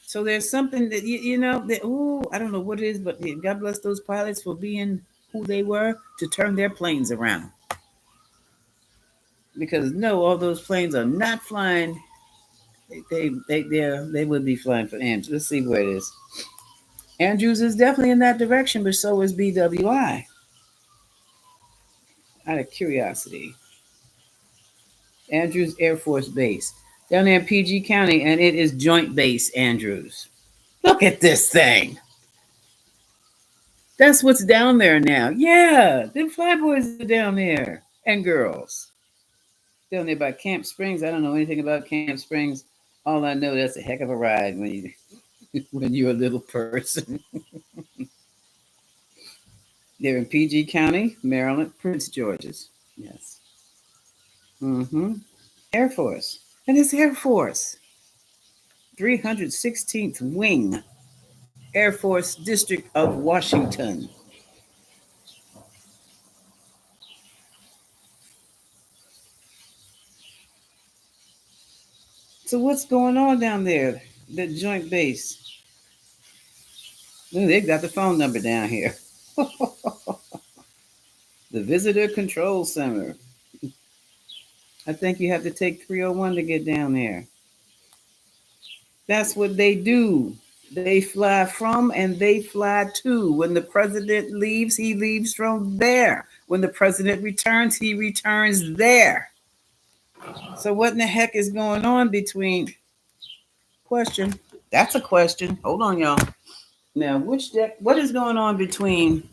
So there's something that that I don't know what it is, but God bless those pilots for being who they were to turn their planes around. Because no, all those planes are not flying. They would be flying for Andrews. Let's see where it is. Andrews is definitely in that direction, but so is BWI. Out of curiosity, Andrews Air Force Base down there in PG County, and it is Joint Base Andrews. Look at this thing. That's what's down there now. Yeah, the flyboys are down there and girls down there by Camp Springs. I don't know anything about Camp Springs. All I know, that's a heck of a ride when when you're a little person. They're in PG County, Maryland, Prince George's. Yes. Mm-hmm. Air Force. And it's Air Force. 316th Wing, Air Force District of Washington. So what's going on down there? The joint base. Ooh, they got the phone number down here. The Visitor Control Center. I think you have to take 301 to get down there. That's what they do. They fly from and they fly to. When the president leaves, he leaves from there. When the president returns, he returns there. So what in the heck is going on between question? That's a question. Hold on, y'all. Now, what is going on between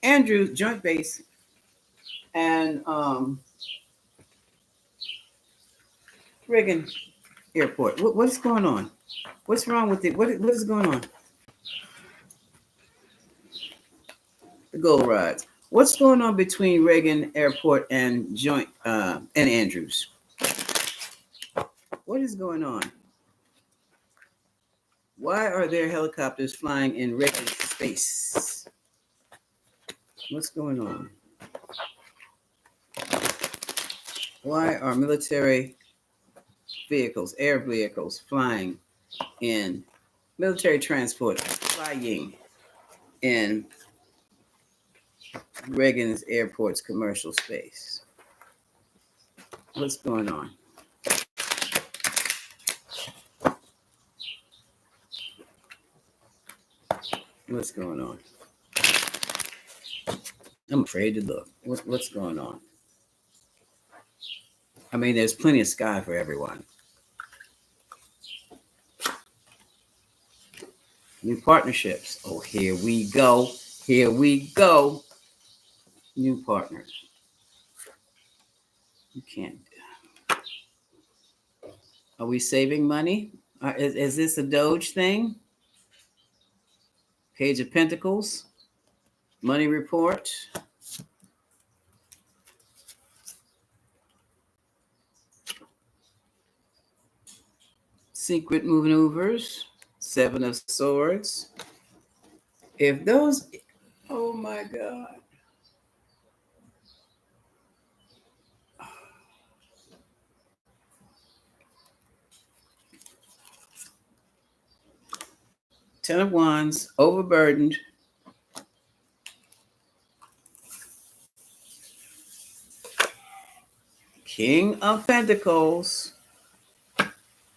Andrews Joint Base and Reagan Airport? What's going on? What's wrong with it? What is going on? The gold rides. What's going on between Reagan Airport and and Andrews? What is going on? Why are there helicopters flying in Reagan space? What's going on? Why are military vehicles, air vehicles, flying in military transport, flying in Reagan's airport's commercial space? What's going on? What's going on? I'm afraid to look. What's going on? I mean, there's plenty of sky for everyone. New partnerships. Oh, here we go. Here we go. New partners. You can't. Are we saving money? Is this a Doge thing? Page of Pentacles. Money report. Secret maneuvers. Seven of Swords. If those, oh my God. Ten of Wands, overburdened. King of Pentacles.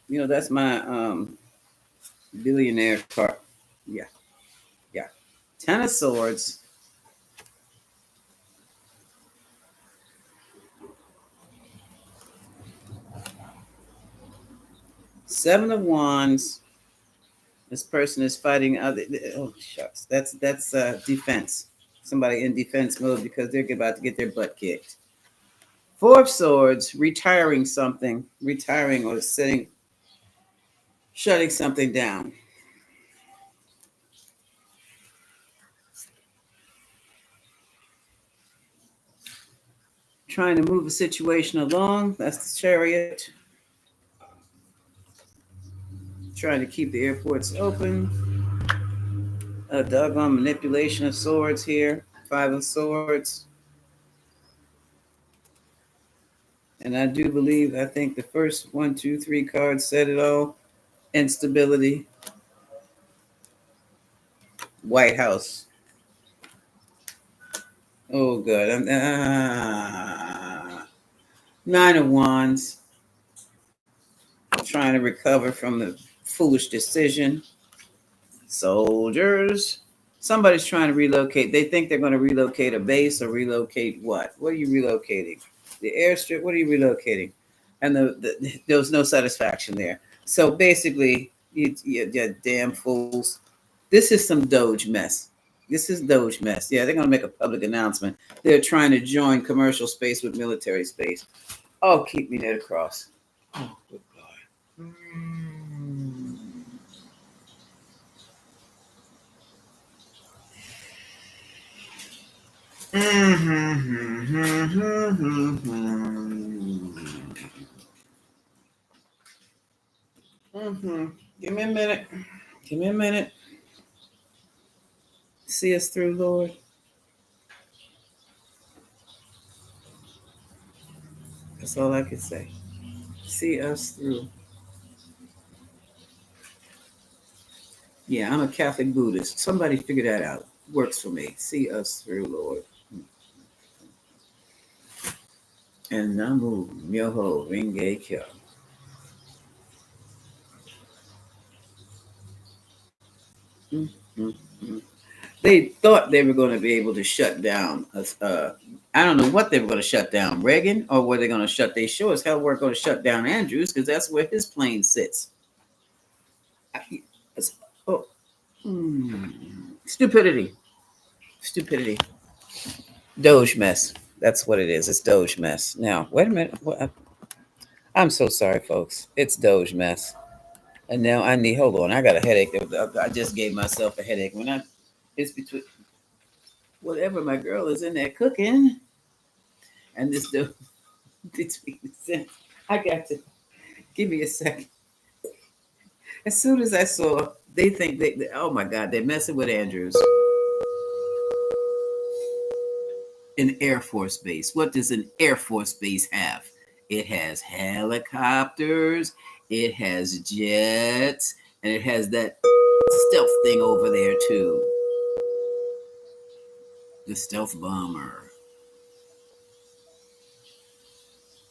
You know, that's my billionaire card. Yeah. Ten of Swords. Seven of Wands. This person is fighting other. Oh shucks, that's defense. Somebody in defense mode because they're about to get their butt kicked. Four of Swords, retiring something, retiring or shutting something down. Trying to move a situation along. That's the Chariot. Trying to keep the airports open. A doggone manipulation of swords here. Five of Swords. And I do believe, I think the first 1, 2, 3 cards said it all. Instability. White House. Oh, good. Nine of Wands. Trying to recover from the foolish decision. Soldiers. Somebody's trying to relocate. They think they're going to relocate a base or relocate what? What are you relocating? The airstrip? What are you relocating? And there was no satisfaction there. So basically, you damn fools. This is some Doge mess. This is Doge mess. Yeah, they're going to make a public announcement. They're trying to join commercial space with military space. Oh, keep me near the cross. Oh, good God. Give me a minute. Give me a minute. See us through, Lord. That's all I can say. See us through. Yeah, I'm a Catholic Buddhist. Somebody figure that out. Works for me. See us through, Lord. And Namu Myoho Renge Kyo. They thought they were going to be able to shut down. I don't know what they were going to shut down, Reagan, or were they going to shut? They sure as hell weren't going to shut down Andrews because that's where his plane sits. Stupidity. Doge mess. That's what it is. It's Doge mess. Now, wait a minute. I'm so sorry, folks. It's Doge mess. And now I need, hold on. I got a headache. I just gave myself a headache. It's between whatever my girl is in there cooking and this Doge between the I got to give me a second. As soon as I saw, they think oh my God, they're messing with Andrews. An Air Force base. What does an Air Force base have? It has helicopters, it has jets, and it has that stealth thing over there too. The stealth bomber.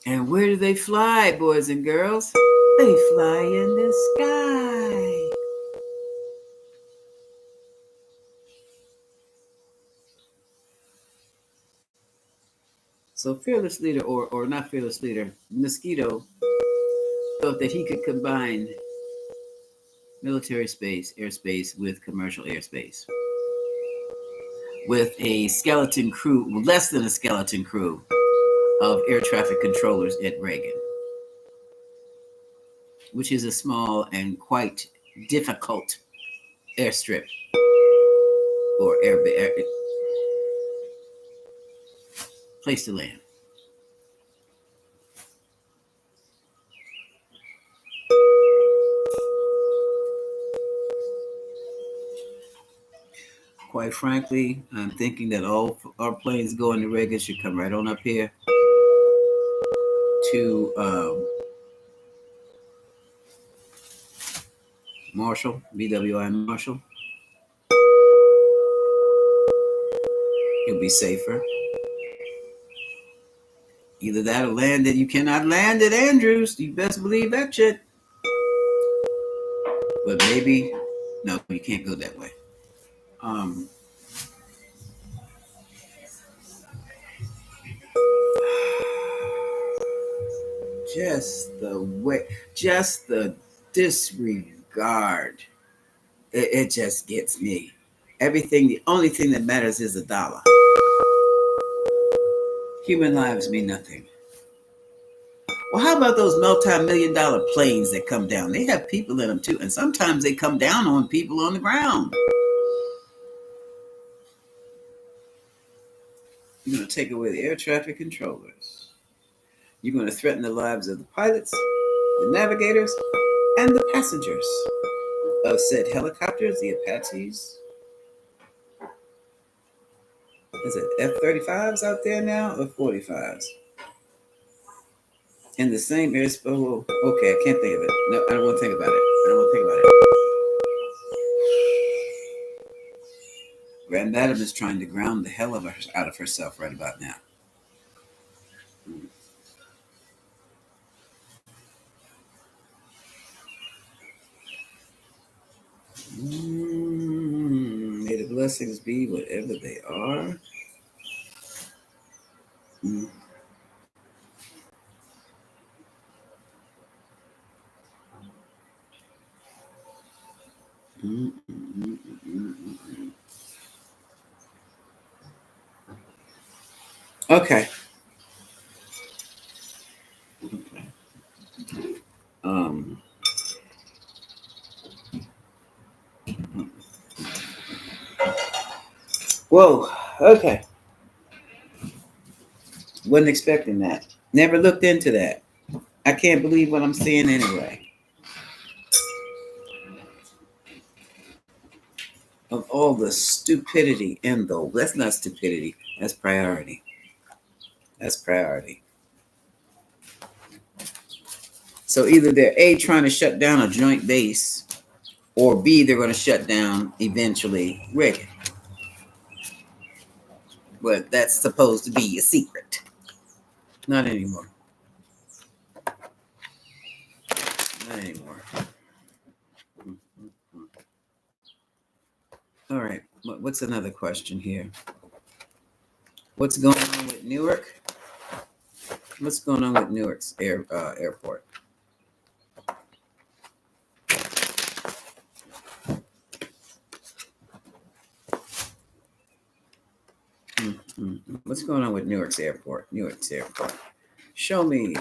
And where do they fly, boys and girls? They fly in the sky. So fearless leader, or not fearless leader, Mosquito thought that he could combine military space, airspace with commercial airspace, with a skeleton crew, less than a skeleton crew of air traffic controllers at Reagan, which is a small and quite difficult airstrip or air place to land. Quite frankly, I'm thinking that all our planes going to Reagan should come right on up here to Marshall, BWI Marshall. It'll be safer. Either that or land that you cannot land at Andrews. You best believe that shit. But maybe, no, you can't go that way. Um, just the disregard. It just gets me. Everything, the only thing that matters is a dollar. Human lives mean nothing. Well, how about those multi-million-dollar planes that come down? They have people in them too, and sometimes they come down on people on the ground. You're going to take away the air traffic controllers. You're going to threaten the lives of the pilots, the navigators, and the passengers of said helicopters, the Apaches. Is it F-35s out there now or 45s? In the same airspace. Oh, okay, I can't think of it. No, I don't want to think about it. I don't want to think about it. Grand Madam is trying to ground the hell out of herself right about now. May the blessings be whatever they are. Okay. Whoa. Okay. Wasn't expecting that. Never looked into that. I can't believe what I'm seeing anyway. Of all the stupidity in the, that's not stupidity. That's priority. That's priority. So either they're A, trying to shut down a joint base, or B, they're going to shut down eventually Reagan. But that's supposed to be a secret. Not anymore. Not anymore. All right. What's another question here? What's going on with Newark? What's going on with Newark's airport? What's going on with Newark's airport? Newark's airport. Show me.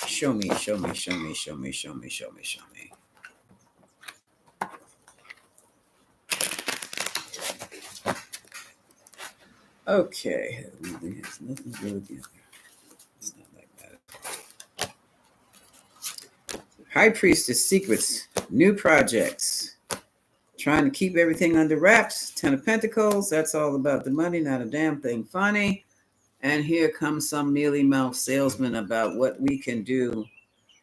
Show me. Show me. Show me. Show me. Show me. Show me. Show me. Okay. There's nothing really good. It's not like that. High Priestess Secrets. New projects. Trying to keep everything under wraps. 10 of Pentacles. That's all about the money. Not a damn thing funny. And here comes some mealy-mouthed salesman about what we can do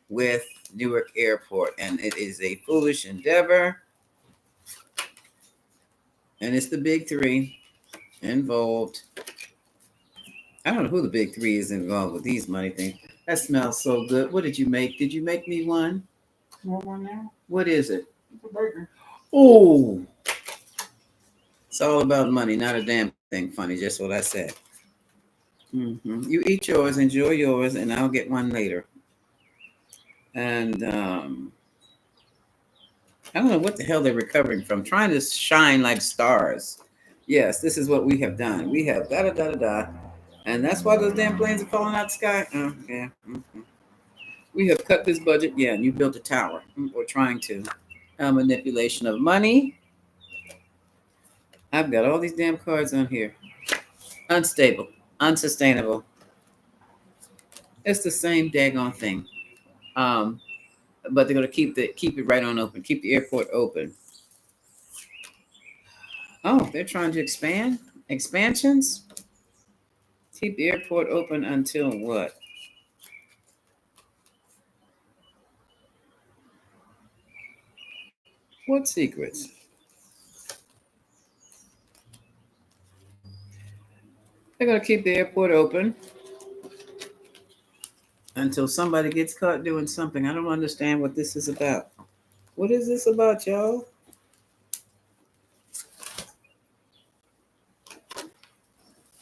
with Newark Airport. And it is a foolish endeavor. And it's the big three involved. I don't know who the big three is involved with these money things. That smells so good. What did you make? Did you make me one? Want one now? What is it? It's a burger. Oh, it's all about money. Not a damn thing funny. Just what I said. You eat yours, enjoy yours, and I'll get one later. And I don't know what the hell they're recovering from. Trying to shine like stars. Yes, this is what we have done. We have da da da da da, and that's why those damn planes are falling out the sky. Yeah. We have cut this budget. Yeah, and you built a tower. Or trying to. Manipulation of money. I've got all these damn cards on here. Unstable, unsustainable. It's the same daggone thing. Um, but they're gonna keep it right on open. Keep the airport open. Oh, they're trying to expand expansions. Keep the airport open until what? What secrets? They're gonna keep the airport open until somebody gets caught doing something. I don't understand what this is about. What is this about, y'all?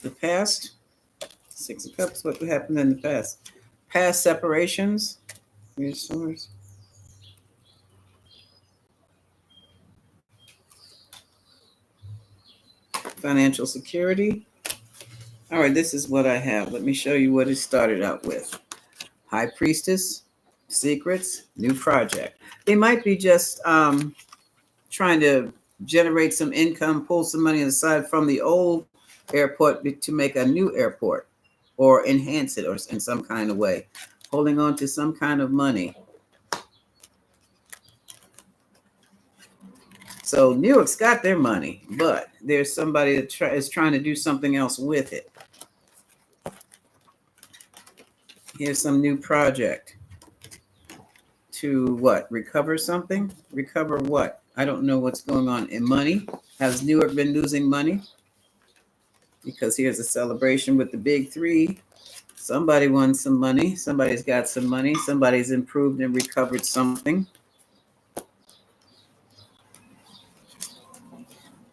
The past? Six of Cups, what happened in the past? Past separations? Resource. Financial security. All right, this is what I have. Let me show you what it started out with. High Priestess, secrets, new project. They might be just trying to generate some income, pull some money aside from the old airport to make a new airport or enhance it or in some kind of way, holding on to some kind of money. So Newark's got their money, but there's somebody that is trying to do something else with it. Here's some new project to what? Recover something? Recover what? I don't know what's going on in money. Has Newark been losing money? Because here's a celebration with the big three. Somebody won some money. Somebody's got some money. Somebody's improved and recovered something.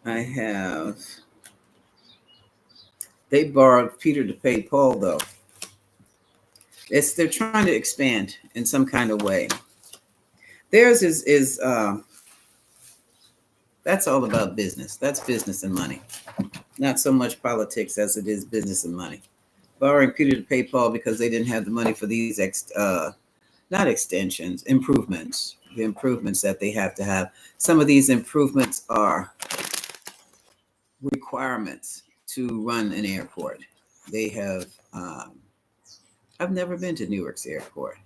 I have. They borrowed Peter to pay Paul, though. They're trying to expand in some kind of way. Theirs is that's all about business. That's business and money. Not so much politics as it is business and money. Borrowing Peter to pay Paul because they didn't have the money for these not extensions, improvements. The improvements that they have to have. Some of these improvements are requirements to run an airport. They have. I've never been to Newark's airport.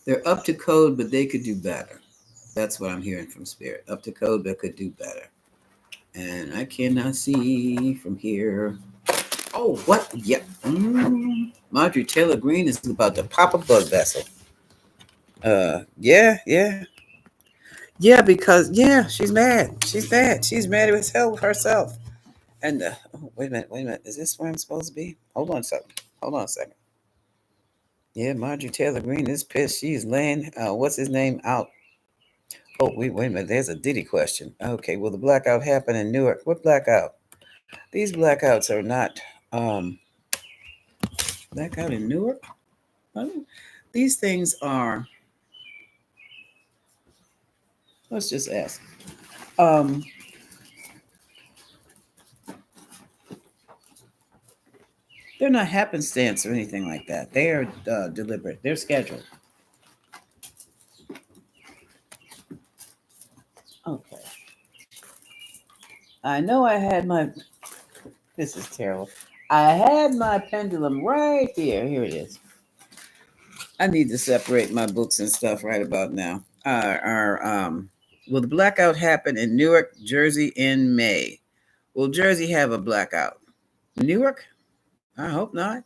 They're up to code, but they could do better. That's what I'm hearing from Spirit. Up to code, but could do better. And I cannot see from here. Oh, what? Yeah. Marjorie Taylor Greene is about to pop a blood vessel. Yeah, because she's mad. She's mad. She's mad with herself. And oh, wait a minute. Is this where I'm supposed to be? Hold on a second. Yeah, Marjorie Taylor Greene is pissed. She's laying what's his name out. Oh, wait a minute. There's a Diddy question. Okay, will the blackout happen in Newark? What blackout? These blackouts are not blackout in Newark. These things are. Let's just ask. Um, they're not happenstance or anything like that. They are deliberate. They're scheduled. Okay. I know I had my. This is terrible. I had my pendulum right here. Here it is. I need to separate my books and stuff right about now. Will the blackout happen in Newark, Jersey in May? Will Jersey have a blackout? Newark? I hope not.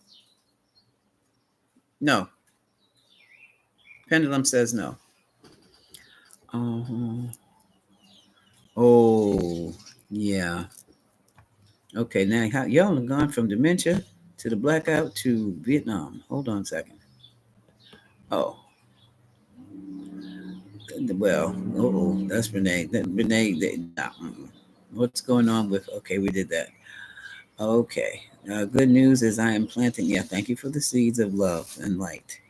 No. Pendulum says no. Uh-huh. Oh, yeah. Okay, now y'all have gone from dementia to the blackout to Vietnam. Hold on a second. Oh, well, that's Renee. Renee, nah. What's going on with? Okay, we did that. Okay. Good news is I am planting. Yeah, thank you for the seeds of love and light.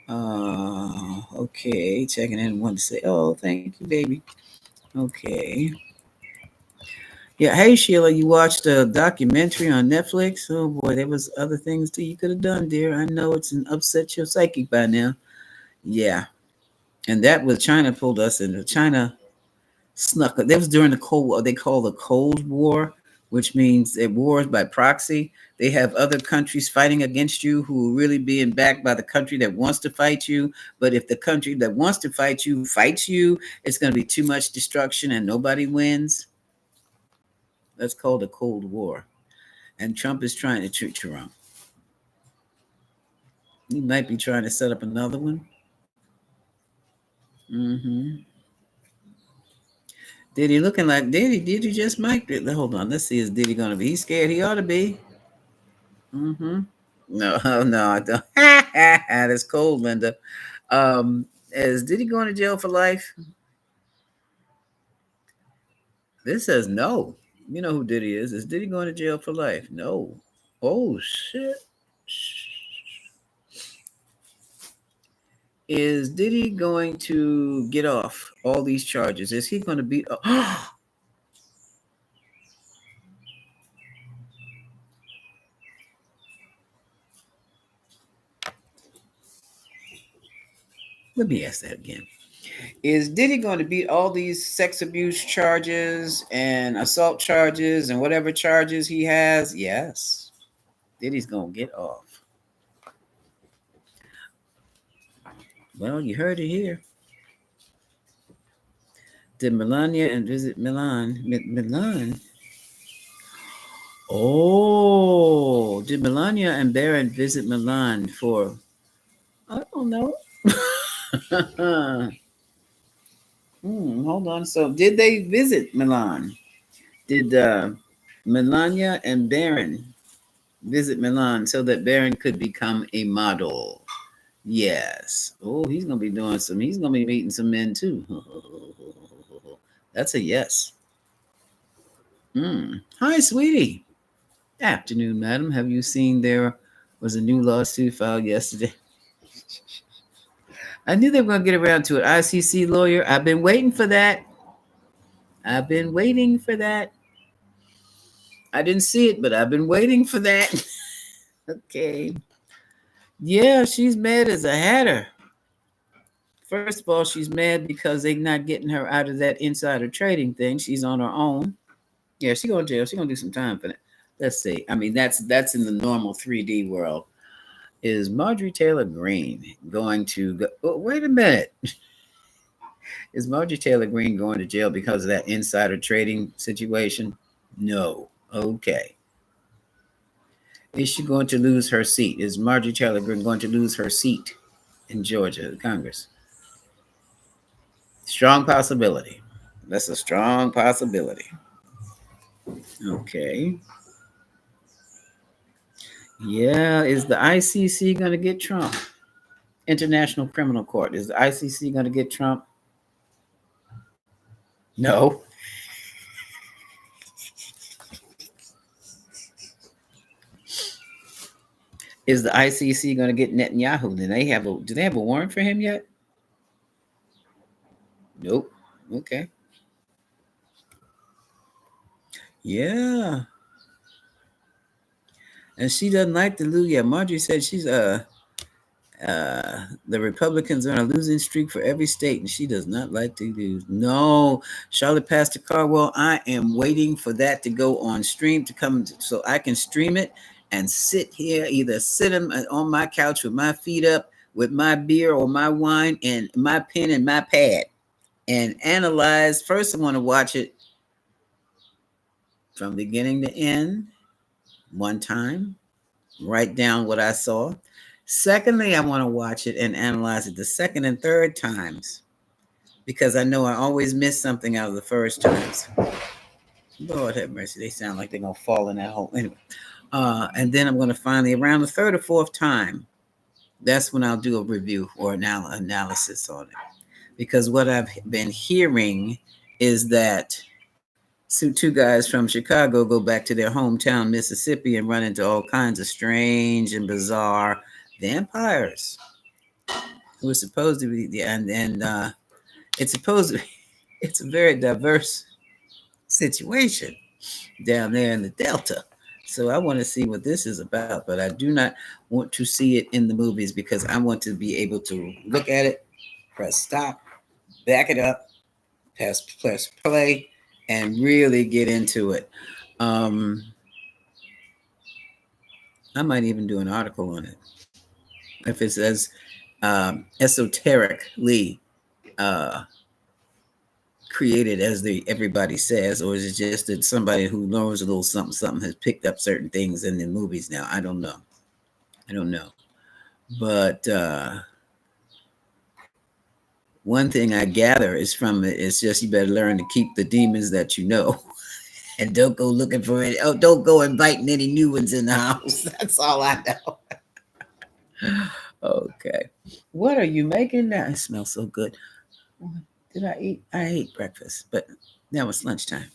Okay, checking in. Want to say, oh, thank you, baby. Okay. Yeah, hey Sheila, you watched a documentary on Netflix? Oh boy, there was other things too you could have done, dear. I know it's an upset your psychic by now. Yeah, and that was China pulled us into China snuck. That was during the Cold War. They call the Cold War, which means it wars by proxy. They have other countries fighting against you who are really being backed by the country that wants to fight you. But if the country that wants to fight you fights you, it's going to be too much destruction and nobody wins. That's called a Cold War. And Trump is trying to treat Trump. He might be trying to set up another one. Mm-hmm. Diddy looking like Diddy? Diddy just might be. Hold on, let's see. Is Diddy gonna be? He's scared. He ought to be. Mm-hmm. No, no, I don't. That's cold, Linda. Is Diddy going to jail for life? This says no. You know who Diddy is. Is Diddy going to jail for life? No. Oh shit. Is Diddy going to get off all these charges? Is he going to be? Let me ask that again. Is Diddy going to beat all these sex abuse charges and assault charges and whatever charges he has? Yes. Diddy's going to get off. Well, you heard it here. Did Melania and visit Milan? Milan? Oh, did Melania and Baron visit Milan for? I don't know. Hold on. So, did they visit Milan? Did Melania and Baron visit Milan so that Baron could become a model? Yes. Oh, he's gonna be doing some. He's gonna be meeting some men too. That's a yes. Hi, sweetie. Afternoon, madam. Have you seen there was a new lawsuit filed yesterday? I knew they were gonna get around to it. ICC lawyer. I've been waiting for that. I've been waiting for that. I didn't see it, but I've been waiting for that. Okay. Yeah, she's mad as a hatter. First of all, she's mad because they're not getting her out of that insider trading thing. She's on her own. Yeah, she going to jail. She's gonna do some time for that. Let's see. I mean, that's in the normal 3D world. Is Marjorie Taylor Greene going to go? Oh, wait a minute. Is Marjorie Taylor Greene going to jail because of that insider trading situation? No. Okay. Is she going to lose her seat? Is Marjorie Taylor Greene going to lose her seat in Georgia, Congress? Strong possibility. That's a strong possibility. Okay. Yeah. Is the ICC going to get Trump? International Criminal Court. Is the ICC going to get Trump? No. Is the ICC going to get Netanyahu? Do they have a warrant for him yet? Nope. Okay. Yeah. And she doesn't like to lose. Yeah, Marjorie said she's the Republicans are on a losing streak for every state, and she does not like to lose. No, Charlotte Pastor Carwell, I am waiting for that to go on stream to come so I can stream it and sit here, either sit on my couch with my feet up, with my beer or my wine and my pen and my pad, and analyze. First, I want to watch it from beginning to end, one time, write down what I saw. Secondly, I want to watch it and analyze it the second and third times because I know I always miss something out of the first times. Lord have mercy, they sound like they're gonna fall in that hole. Anyway, and then I'm gonna finally around the third or fourth time. That's when I'll do a review or analysis on it because what I've been hearing is that So two guys from Chicago go back to their hometown, Mississippi, and run into all kinds of strange and bizarre vampires who are supposed to be, and it's supposed to be, it's a very diverse situation down there in the Delta. So I want to see what this is about, but I do not want to see it in the movies because I want to be able to look at it, press stop, back it up, press play, and really get into it. Um, I might even do an article on it if it's as esoterically uh, created as the everybody says, or is it just that somebody who knows a little something something has picked up certain things in the movies now? I don't know. I don't know. But one thing I gather is from it is just you better learn to keep the demons that you know and don't go looking for it. Oh, don't go inviting any new ones in the house. That's all I know. Okay. What are you making now? It smells so good. Did I eat? I ate breakfast, but now it's lunchtime.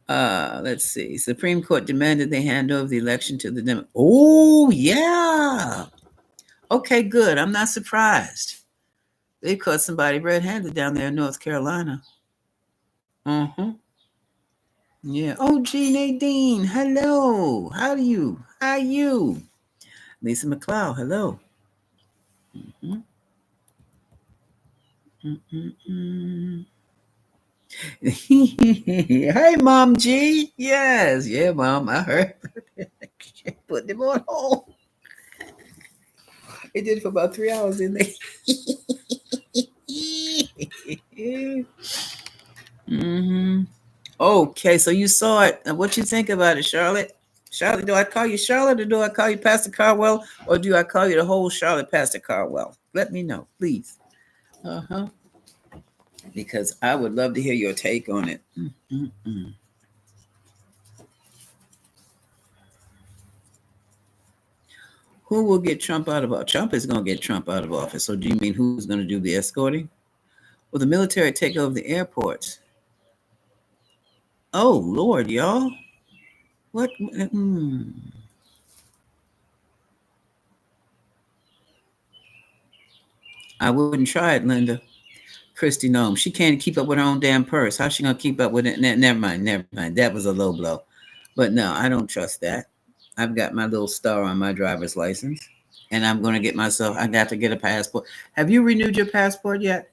Let's see. Supreme Court demanded they hand over the election to the Democrats. Oh, yeah. Okay, good. I'm not surprised. They caught somebody red-handed down there in North Carolina. Uh-huh. Yeah. Oh, G. Nadine. Hello. How are you? How are you? Lisa McLeod. Hello. Mm-mm. Mm-mm-mm. Hey, Mom G. Yes. Yeah, Mom. I heard. Put them on hold. It did for about 3 hours, didn't they? Mm-hmm. Okay, so you saw it. Now, what you think about it, Charlotte? Charlotte, do I call you Charlotte or do I call you Pastor Carwell or do I call you the whole Charlotte Pastor Carwell? Let me know, please. Uh huh. Because I would love to hear your take on it. Mm-mm-mm. Who will get Trump out of office? Trump is going to get Trump out of office. So do you mean who's going to do the escorting? Will the military take over the airports? Oh Lord, y'all! What? I wouldn't try it, Linda. Christy Nome. She can't keep up with her own damn purse. How's she gonna keep up with it? Never mind, never mind. That was a low blow. But no, I don't trust that. I've got my little star on my driver's license, and I'm gonna get myself. I got to get a passport. Have you renewed your passport yet?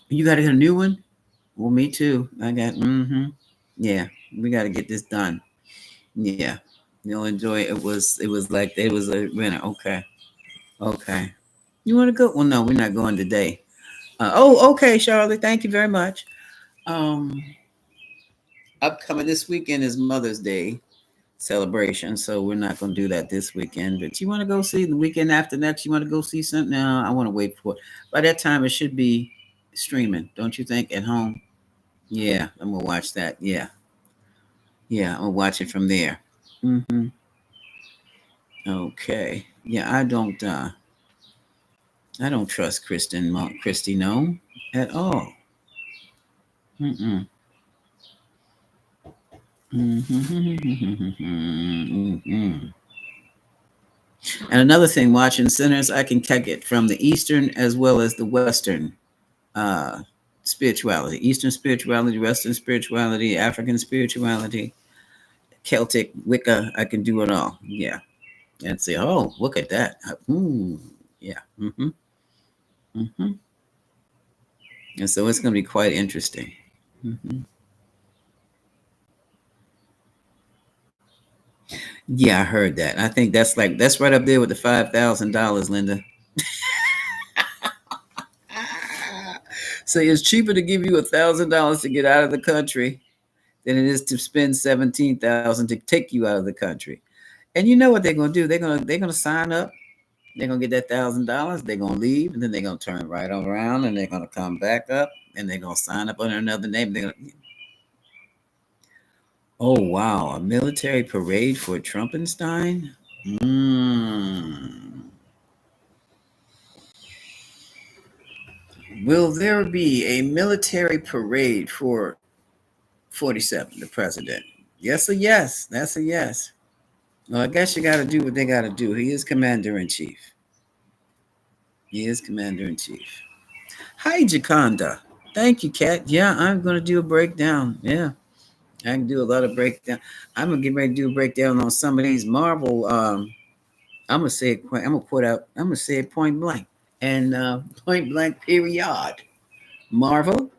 You got to get a new one. Well, me too. I got. Mm-hmm. Yeah, we got to get this done. Yeah, you'll enjoy it. It was like it was a winner. Okay, okay. You want to go? Well, no, we're not going today. Oh, okay, Charlotte. Thank you very much. Um, Upcoming this weekend is Mother's Day celebration, so we're not going to do that this weekend. But you want to go see the weekend after next? You want to go see something? No, I want to wait for it. By that time, it should be streaming, don't you think? At home? Yeah, I'm gonna watch that. Yeah, yeah, I'm gonna watch it from there. Mm-hmm. Okay. Yeah, I don't trust Christy no at all. Mm-mm. Mm-hmm. And another thing, watching Sinners, I can take it from the Eastern as well as the Western uh, spirituality. Eastern spirituality, Western spirituality, African spirituality, Celtic, Wicca. I can do it all. Yeah. And say, oh, look at that. Yeah. Mm-hmm. And so it's going to be quite interesting. Mm-hmm. Yeah, I heard that. I think that's right up there with the $5,000, Linda. So it's cheaper to give you $1,000 to get out of the country than it is to spend 17,000 to take you out of the country. And you know what they're gonna do? They're gonna sign up. They're gonna get that $1,000. They're gonna leave, and then they're gonna turn right around, and they're gonna come back up, and they're gonna sign up under another name. Oh wow, a military parade for Trumpenstein. Mm. Will there be a military parade for 47, the president. Yes or yes? That's a yes. Well, I guess you got to do what they got to do. He is commander in chief. He is commander in chief. Hi, Jaconda. Thank you, Kat. Yeah, I'm going to do a breakdown. Yeah, I can do a lot of breakdown. I'm going to get ready to do a breakdown on some of these Marvel. I'm going to say it. I'm going to put out. I'm going to say it point blank and point blank period. Marvel,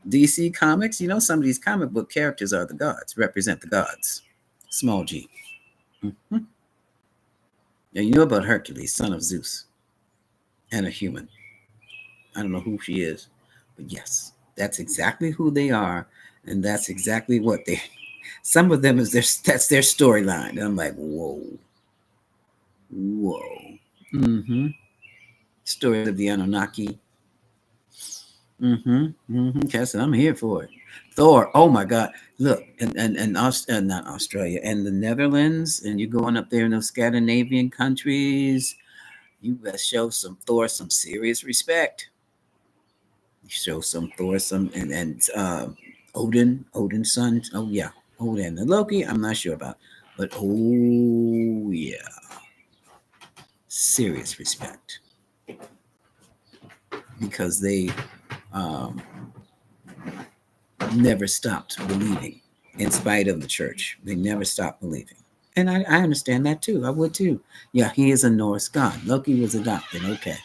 DC Comics. You know, some of these comic book characters are the gods, represent the gods. Small G. Mhm. Now, you know about Hercules, son of Zeus, and a human. I don't know who she is, but yes, that's exactly who they are, and that's exactly what they. Some of them is their that's their storyline. And I'm like, whoa, whoa. Mm-hmm. Stories of the Anunnaki. Mm-hmm. Mm-hmm. Cassie, I'm here for it. Thor. Oh my God. Look, and not Australia, and the Netherlands, and you're going up there in those Scandinavian countries. You best show some Thor some serious respect. Show some Thor some Odin's son. Oh yeah, Odin. The Loki, I'm not sure about, but oh yeah, serious respect because they um, never stopped believing in spite of the church. They never stopped believing. And I understand that too. I would too. Yeah, he is a Norse god. Loki was adopted. Okay.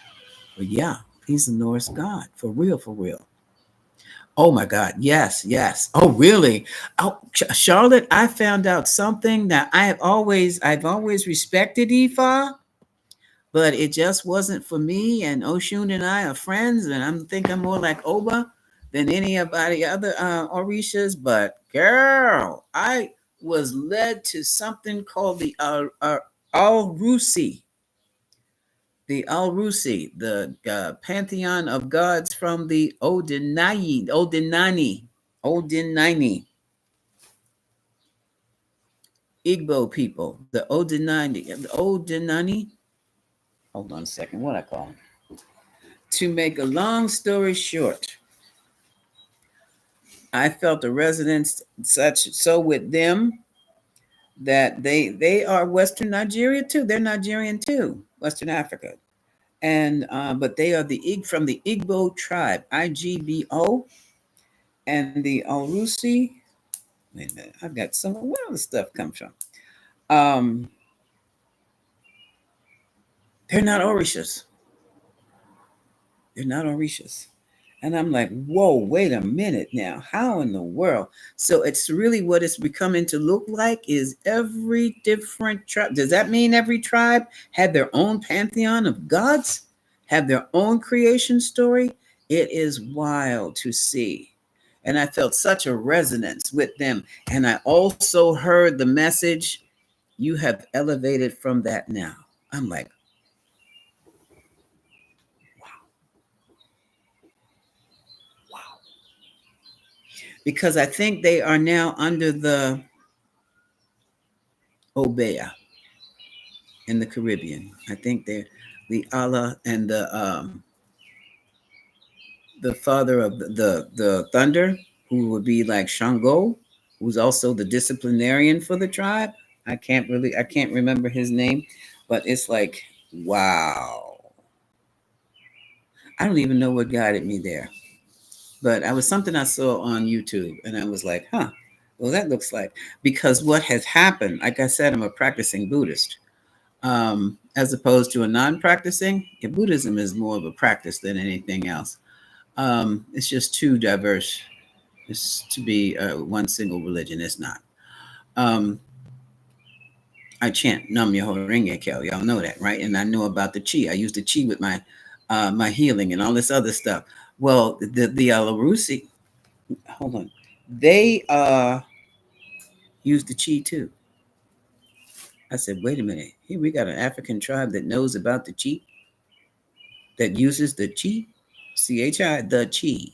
But yeah, he's a Norse god. For real, for real. Oh my God. Yes, yes. Oh, really? Oh, Charlotte, I found out something that I've always respected Ifa, but it just wasn't for me. And Oshun and I are friends, and I'm more like Oba than any of the other Orishas. But girl, I was led to something called the Al Rusi, the pantheon of gods from the Odinani Igbo people, the Odinani. Hold on a second, what I call them? To make a long story short, I felt a resonance such so with them that they are Western Nigeria too. They're Nigerian too, Western Africa, and but they are from the Igbo tribe, IGBO, and the Alrusi. Wait a minute, I've got some. Where all this stuff come from? Um, they're not Orishas. They're not Orishas. And I'm like, whoa, wait a minute now. How in the world? So it's really what it's becoming to look like is every different tribe. Does that mean every tribe had their own pantheon of gods, have their own creation story? It is wild to see. And I felt such a resonance with them. And I also heard the message, you have elevated from that now. I'm like, wow. Because I think they are now under the Obeah in the Caribbean. I think they're the Allah and the father of the thunder, who would be like Shango, who's also the disciplinarian for the tribe. I can't remember his name, but it's like wow. I don't even know what guided me there, but I was something I saw on YouTube, and I was like, huh. Well, that looks like because what has happened. Like I said, I'm a practicing Buddhist. As opposed to a non-practicing. Yeah, Buddhism is more of a practice than anything else. It's just too diverse. It's to be one single religion. It's not. Um, I chant Nam Myoho Renge Kyo. Y'all know that, right? And I know about the chi. I use the chi with my healing and all this other stuff. Well, the Alarusi, hold on, they use the chi too. I said, wait a minute. Here we got an African tribe that knows about the chi, that uses the chi, chi, the chi,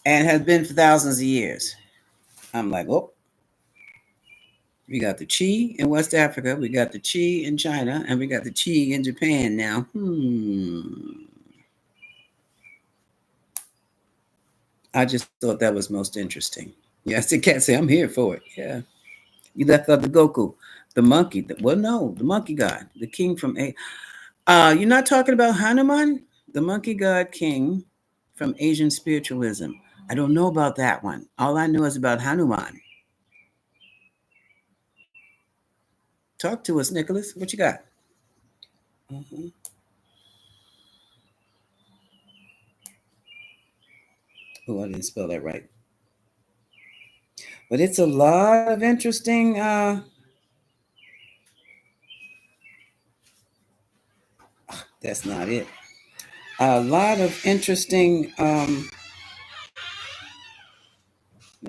and has been for thousands of years. I'm like, oh, we got the chi in West Africa, we got the chi in China, and we got the chi in Japan now. I just thought that was most interesting. Yes, the cat say, I'm here for it. Yeah. You left out the Goku, the monkey. Well, no, the monkey god, the king from A. You're not talking about Hanuman, the monkey god king from Asian spiritualism. I don't know about that one. All I know is about Hanuman. Talk to us, Nicholas. What you got? Mhm. Oh, I didn't spell that right. But it's a lot of interesting. That's not it. A lot of interesting. I'm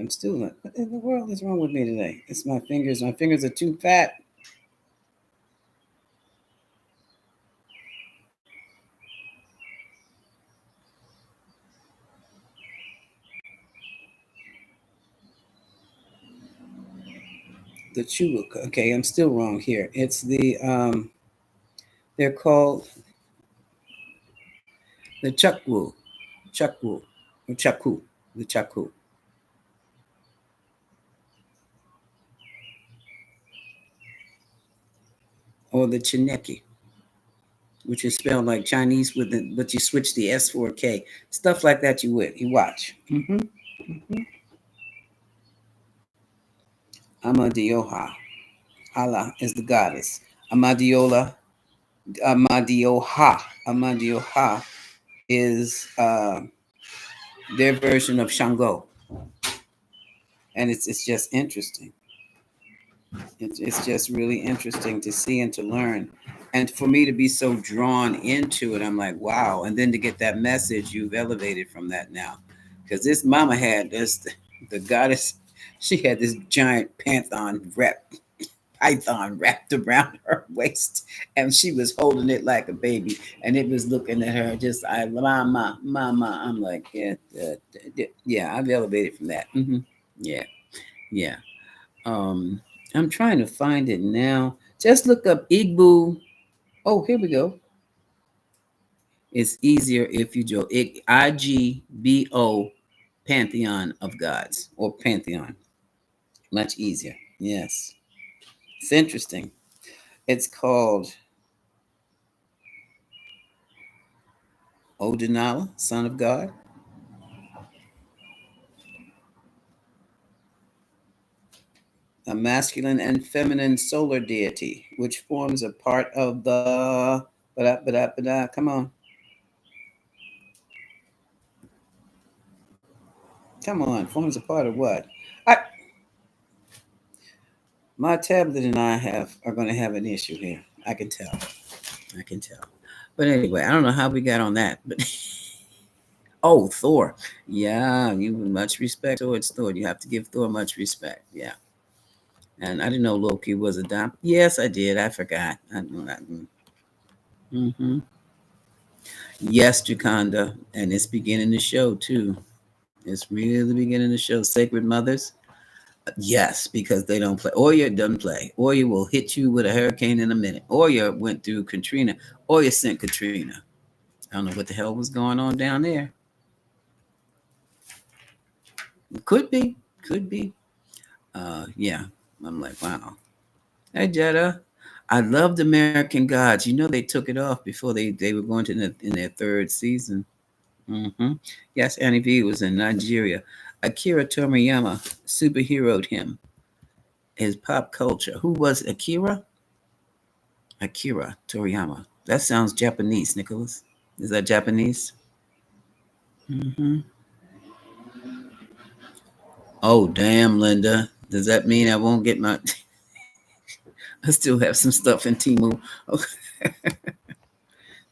still not. What in the world is wrong with me today? It's my fingers. My fingers are too fat. The Chubuk. Okay, I'm still wrong here. It's the they're called the Chukwu, Chukwu, or Chaku, the Chaku, or the Chineki, which is spelled like Chinese with the, but you switch the S for a K. Stuff like that you would. You watch. Amadioha. Allah is the goddess. Amadiola, Amadioha. Amadioha is their version of Shango. And it's just interesting. It's just really interesting to see and to learn. And for me to be so drawn into it, I'm like, wow. And then to get that message, you've elevated from that now. Because this mama had this, the goddess, she had this giant python wrapped around her waist, and she was holding it like a baby, and it was looking at her just, mama, mama. I'm like, yeah, yeah, I've elevated from that. Yeah, yeah. Um, I'm trying to find it now. Just look up Igbo. Oh, here we go. It's easier if you do IGBO, Pantheon of Gods, or Pantheon. Much easier. Yes. It's interesting. It's called Odinala, Son of God, a masculine and feminine solar deity, which forms a part of the. Come on. Come on. Forms a part of what? I, my tablet and I are going to have an issue here. I can tell. I can tell. But anyway, I don't know how we got on that. But oh, Thor. Yeah, you much respect towards Thor. You have to give Thor much respect. Yeah. And I didn't know Loki was a dom. Yes, I did. I forgot. I know that. Mm-hmm. Yes, Jaconda. And it's beginning to show too. It's really beginning to show. Sacred Mothers. Yes, because they don't play. Oya doesn't play. Oya will hit you with a hurricane in a minute. Oya went through Katrina. Oya sent Katrina. I don't know what the hell was going on down there. Could be. Could be. Yeah. I'm like, wow. Hey, Jetta. I loved American Gods. You know they took it off before they were going to in their third season. Yes, Annie V was in Nigeria. Akira Toriyama superheroed him. His pop culture. Who was Akira? Akira Toriyama. That sounds Japanese, Nicholas. Is that Japanese? hmm Oh, damn, Linda. Does that mean I won't get my? I still have some stuff in Timu.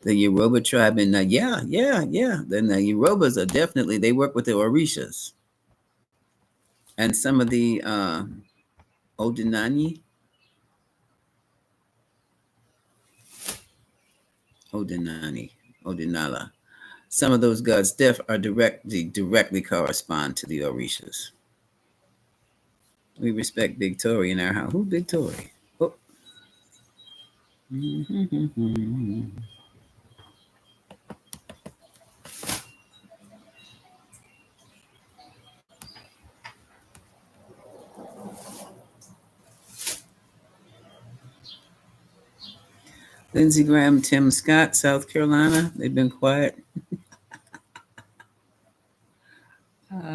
The Yoruba tribe, and yeah. Then the Yorubas are definitely they work with the Orishas and some of the Odinani, Odinani, Odinala. Some of those gods are directly correspond to the Orishas. We respect Big Tory in our house. Who Big Tory? Oh. Lindsey Graham, Tim Scott, South Carolina. They've been quiet.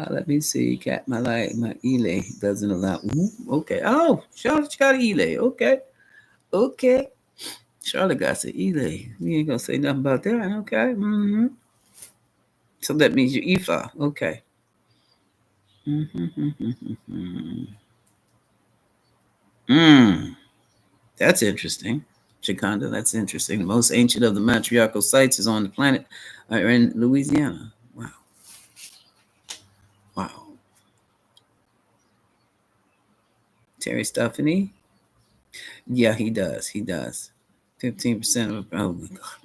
Let me see. Cat my light, my Ely doesn't allow. Ooh, okay. Oh, Charlotte got an Ely. Okay. Okay. Charlotte got an Ely. We ain't gonna say nothing about that. Okay. So that means you EFA. Okay. Mm, that's interesting. Chiconda, that's interesting. The most ancient of the matriarchal sites is on the planet are in Louisiana. Wow. Wow. Terry Stephanie? Yeah, he does. He does. 15% of, oh my God.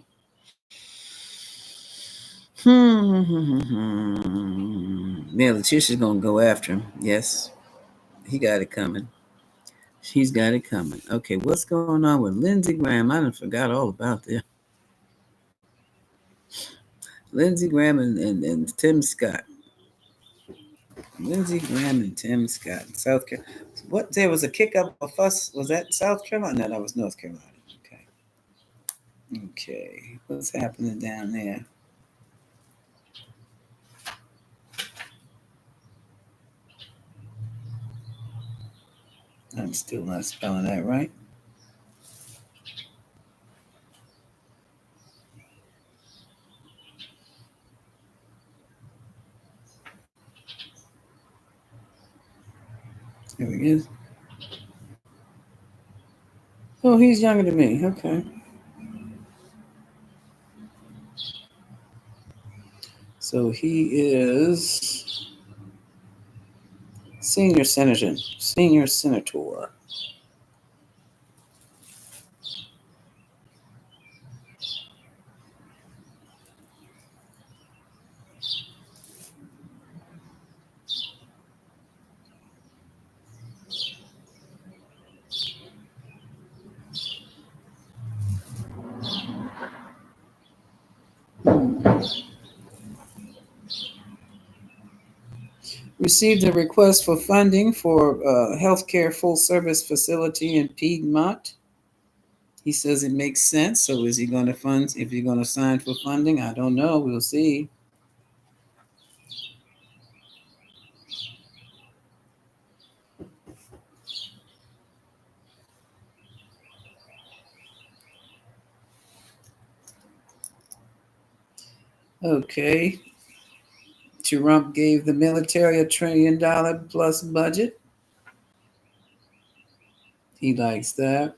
Yeah, Letitia's going to go after him. Yes, he got it coming. She's got it coming. Okay, what's going on with Lindsey Graham? I done forgot all about that. Lindsey Graham and Tim Scott. Lindsey Graham and Tim Scott, South Carolina. What, there was a kick up, a fuss? Was that South Carolina? No, that was North Carolina. Okay. Okay. What's happening down there? I'm still not spelling that right. There he is. Oh, he's younger than me. Okay. So he is senior senator. Senior senator. Received a request for funding for healthcare full service facility in Piedmont. He says it makes sense. So is he going to fund? If you're going to sign for funding, I don't know. We'll see. Okay. Trump gave the military $1 trillion plus budget. He likes that.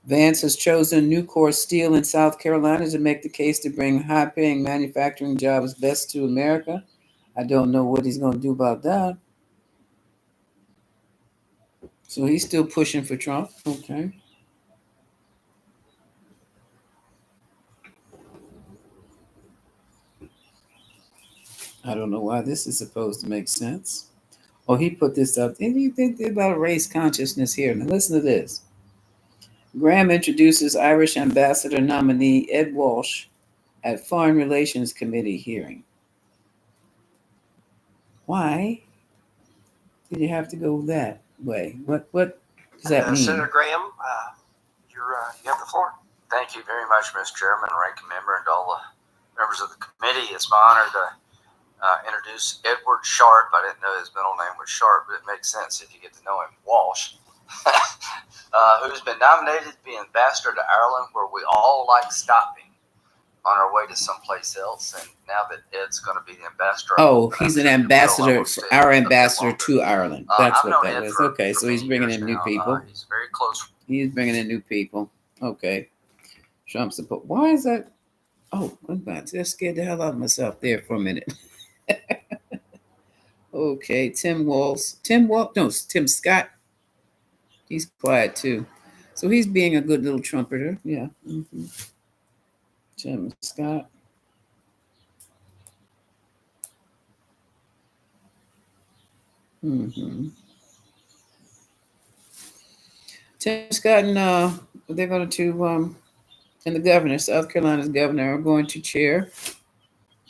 Vance has chosen Nucor Steel in South Carolina to make the case to bring high-paying manufacturing jobs best to America. I don't know what he's going to do about that. So he's still pushing for Trump. Okay. I don't know why this is supposed to make sense. Oh, he put this up. And you think about race consciousness here. Now listen to this. Graham introduces Irish ambassador nominee Ed Walsh at Foreign Relations Committee hearing. Why did you have to go that way? What does that mean? Senator Graham, you have the floor. Thank you very much, Mr. Chairman, ranking member, and all the members of the committee. It's my honor to introduce Edward Sharp. I didn't know his middle name was Sharp, but it makes sense if you get to know him. Walsh, who's been nominated to be ambassador to Ireland, where we all like stopping on our way to someplace else. And now that Ed's going to be the ambassador, he's an ambassador, our ambassador to Ireland. That's what that was. Okay, so he's bringing in new people. He's very close. He's bringing in new people. Okay. Trump support. Why is that? Oh, I just scared the hell out of myself there for a minute. Okay, Tim Scott. He's quiet too. So he's being a good little trumpeter. Yeah. Tim Scott. Tim Scott and they're going to and the governor, South Carolina's governor, are going to chair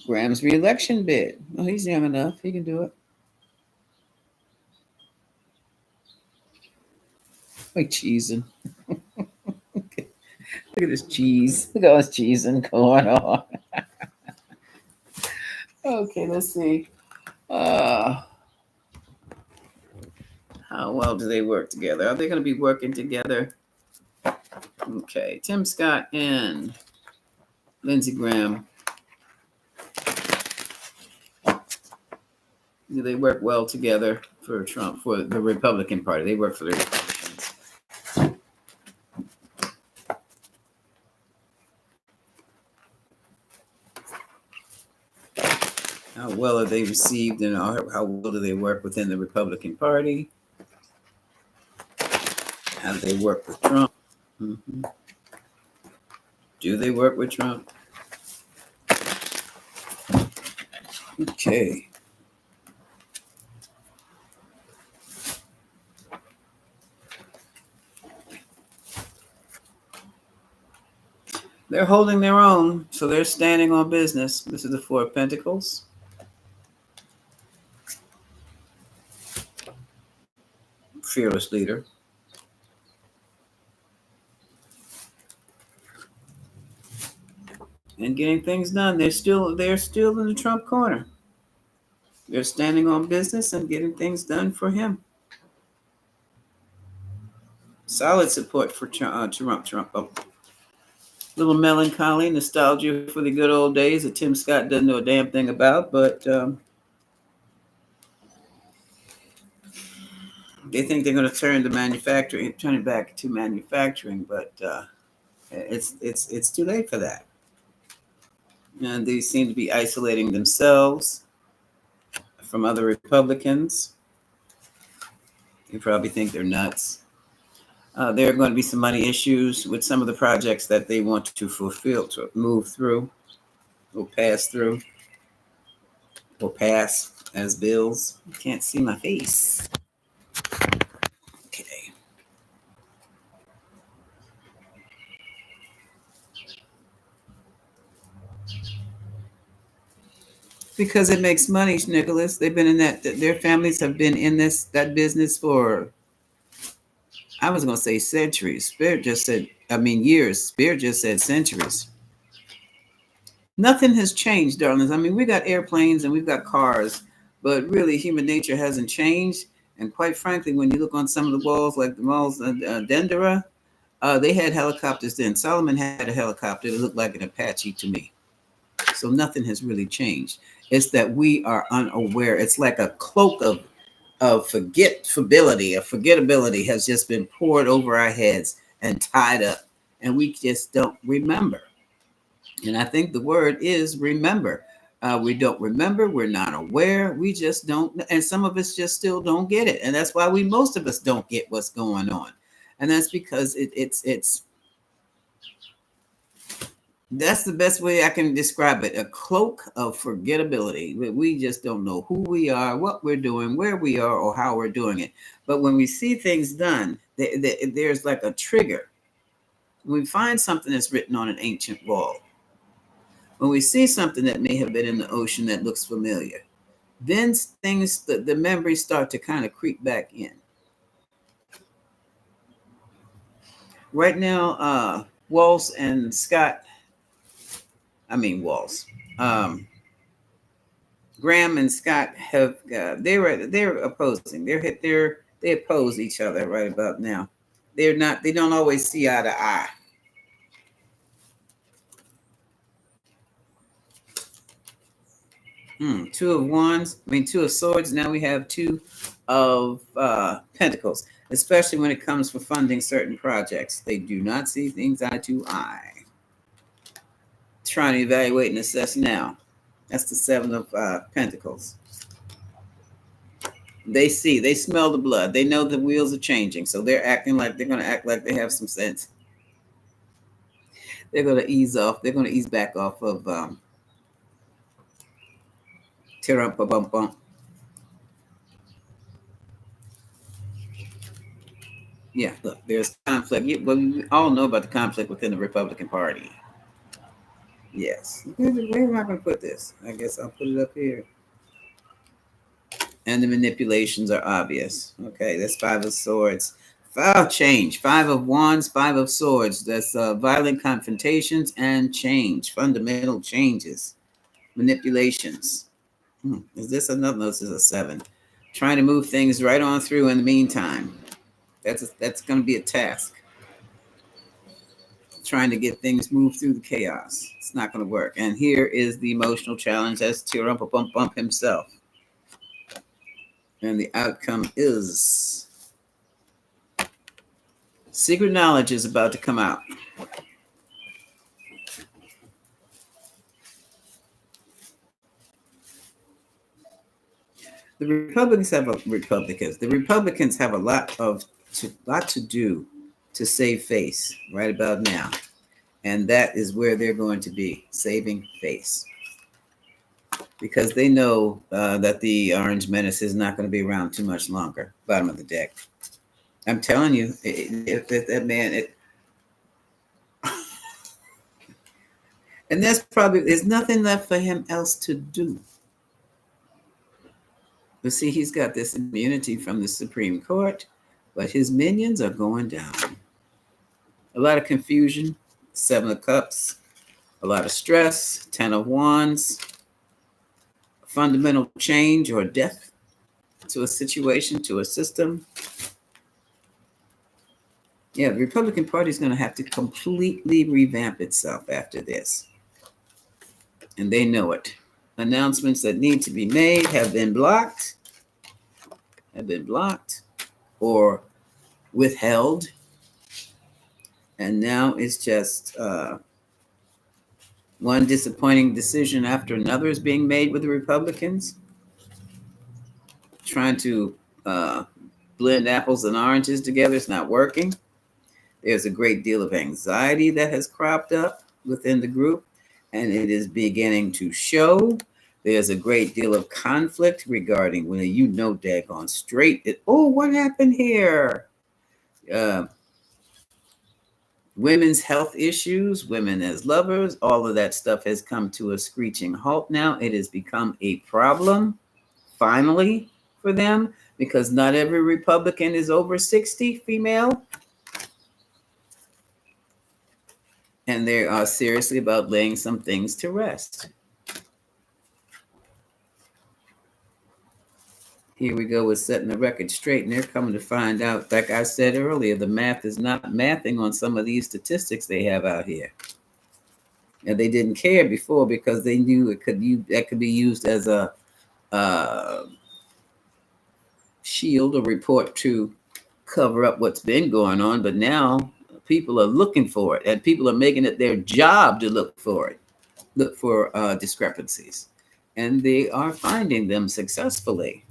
Graham's reelection bid. Well, he's young enough. He can do it. Like cheesing. Look at this cheese. Look at all this cheesing going on. Okay, let's see. Uh, how well do they work together? Are they going to be working together? Okay, Tim Scott and Lindsey Graham. Do they work well together for Trump, for the Republican Party? They work for the Republicans. How well are they received, and how well do they work within the Republican Party? How do they work with Trump? Mm-hmm. Do they work with Trump? Okay. They're holding their own, so they're standing on business. This is the Four of Pentacles. Fearless leader. And getting things done. They're still in the Trump corner. They're standing on business and getting things done for him. Solid support for Trump. Oh. Little melancholy, nostalgia for the good old days that Tim Scott doesn't know a damn thing about, but they think they're going to turn it back to manufacturing, but it's too late for that. And they seem to be isolating themselves from other Republicans. You probably think they're nuts. There are going to be some money issues with some of the projects that they want to fulfill, to move through, or pass through, or pass as bills. You can't see my face. Okay. Because it makes money, Nicholas. They've been in their families have been in that business for, I was going to say centuries. Spirit just said, years. Spirit just said centuries. Nothing has changed, darlings. We got airplanes and we've got cars, but really human nature hasn't changed. And quite frankly, when you look on some of the walls, like the malls in Dendera, they had helicopters then. Solomon had a helicopter that looked like an Apache to me. So nothing has really changed. It's that we are unaware. It's like a cloak of forgettability has just been poured over our heads and tied up, and we just don't remember. And I think the word is remember. We don't remember. We're not aware. We just don't. And some of us just still don't get it. And that's why most of us don't get what's going on. And that's because that's the best way I can describe it. A cloak of forgettability. We just don't know who we are, what we're doing, where we are, or how we're doing it. But when we see things done, there's like a trigger. When we find something that's written on an ancient wall, when we see something that may have been in the ocean that looks familiar, then the memories start to kind of creep back in. Right now, Walls and Scott, Graham and Scott have they're opposing. They oppose each other right about now. They don't always see eye to eye. Two of wands. Two of swords. Now we have two of pentacles. Especially when it comes for funding certain projects, they do not see things eye to eye. Trying to evaluate and assess now. That's the seven of pentacles. They smell the blood. They know the wheels are changing, so they're going to act like they have some sense. They're going to ease off. They're going to ease back off of bump. Yeah, look, there's conflict. Well, we all know about the conflict within the Republican Party. Yes. Where am I going to put this? I guess I'll put it up here. And the manipulations are obvious. Okay, that's Five of Swords. Change. Five of Wands, Five of Swords. That's violent confrontations and change. Fundamental changes. Manipulations. Is this another? No, this is a 7. Trying to move things right on through in the meantime. That's going to be a task. Trying to get things moved through the chaos. It's not going to work. And here is the emotional challenge. That's Tirumpa himself. And the outcome is secret knowledge is about to come out. The Republicans have a lot to do to save face right about now. And that is where they're going to be, saving face. Because they know that the Orange Menace is not going to be around too much longer. Bottom of the deck. I'm telling you, that man, and there's nothing left for him else to do. But see, he's got this immunity from the Supreme Court, but his minions are going down. A lot of confusion, 7 of Cups, a lot of stress, 10 of Wands, fundamental change or death to a situation, to a system. Yeah, the Republican Party is going to have to completely revamp itself after this. And they know it. Announcements that need to be made have been blocked or withheld. And now it's just one disappointing decision after another is being made with the Republicans, trying to blend apples and oranges together. It's not working. There's a great deal of anxiety that has cropped up within the group, and it is beginning to show. There's a great deal of conflict regarding when daggone straight. What happened here? Women's health issues, women as lovers, all of that stuff has come to a screeching halt now. It has become a problem, finally, for them, because not every Republican is over 60 female. And they are seriously about laying some things to rest. Here we go with setting the record straight, and they're coming to find out, like I said earlier, the math is not mathing on some of these statistics they have out here. And they didn't care before because they knew that could be used as a shield or report to cover up what's been going on. But now people are looking for it, and people are making it their job to look for discrepancies. And they are finding them successfully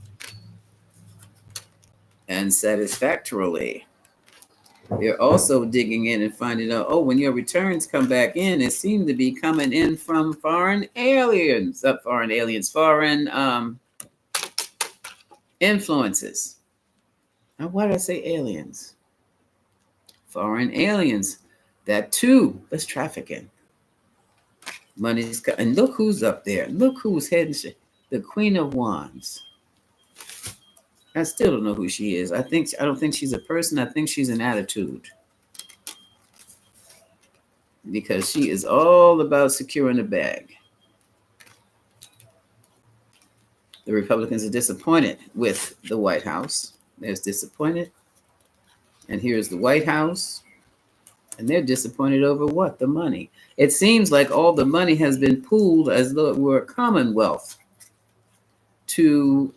and satisfactorily. They're also digging in and finding out, when your returns come back in, it seemed to be coming in from foreign influences. Now, why did I say aliens? Foreign aliens. That too, that's trafficking. Money's and look who's up there. Look who's heading. The Queen of Wands. I still don't know who she is. I don't think she's a person. I think she's an attitude. Because she is all about securing the bag. The Republicans are disappointed with the White House. They're disappointed. And here's the White House. And they're disappointed over what? The money. It seems like all the money has been pooled as though it were a commonwealth to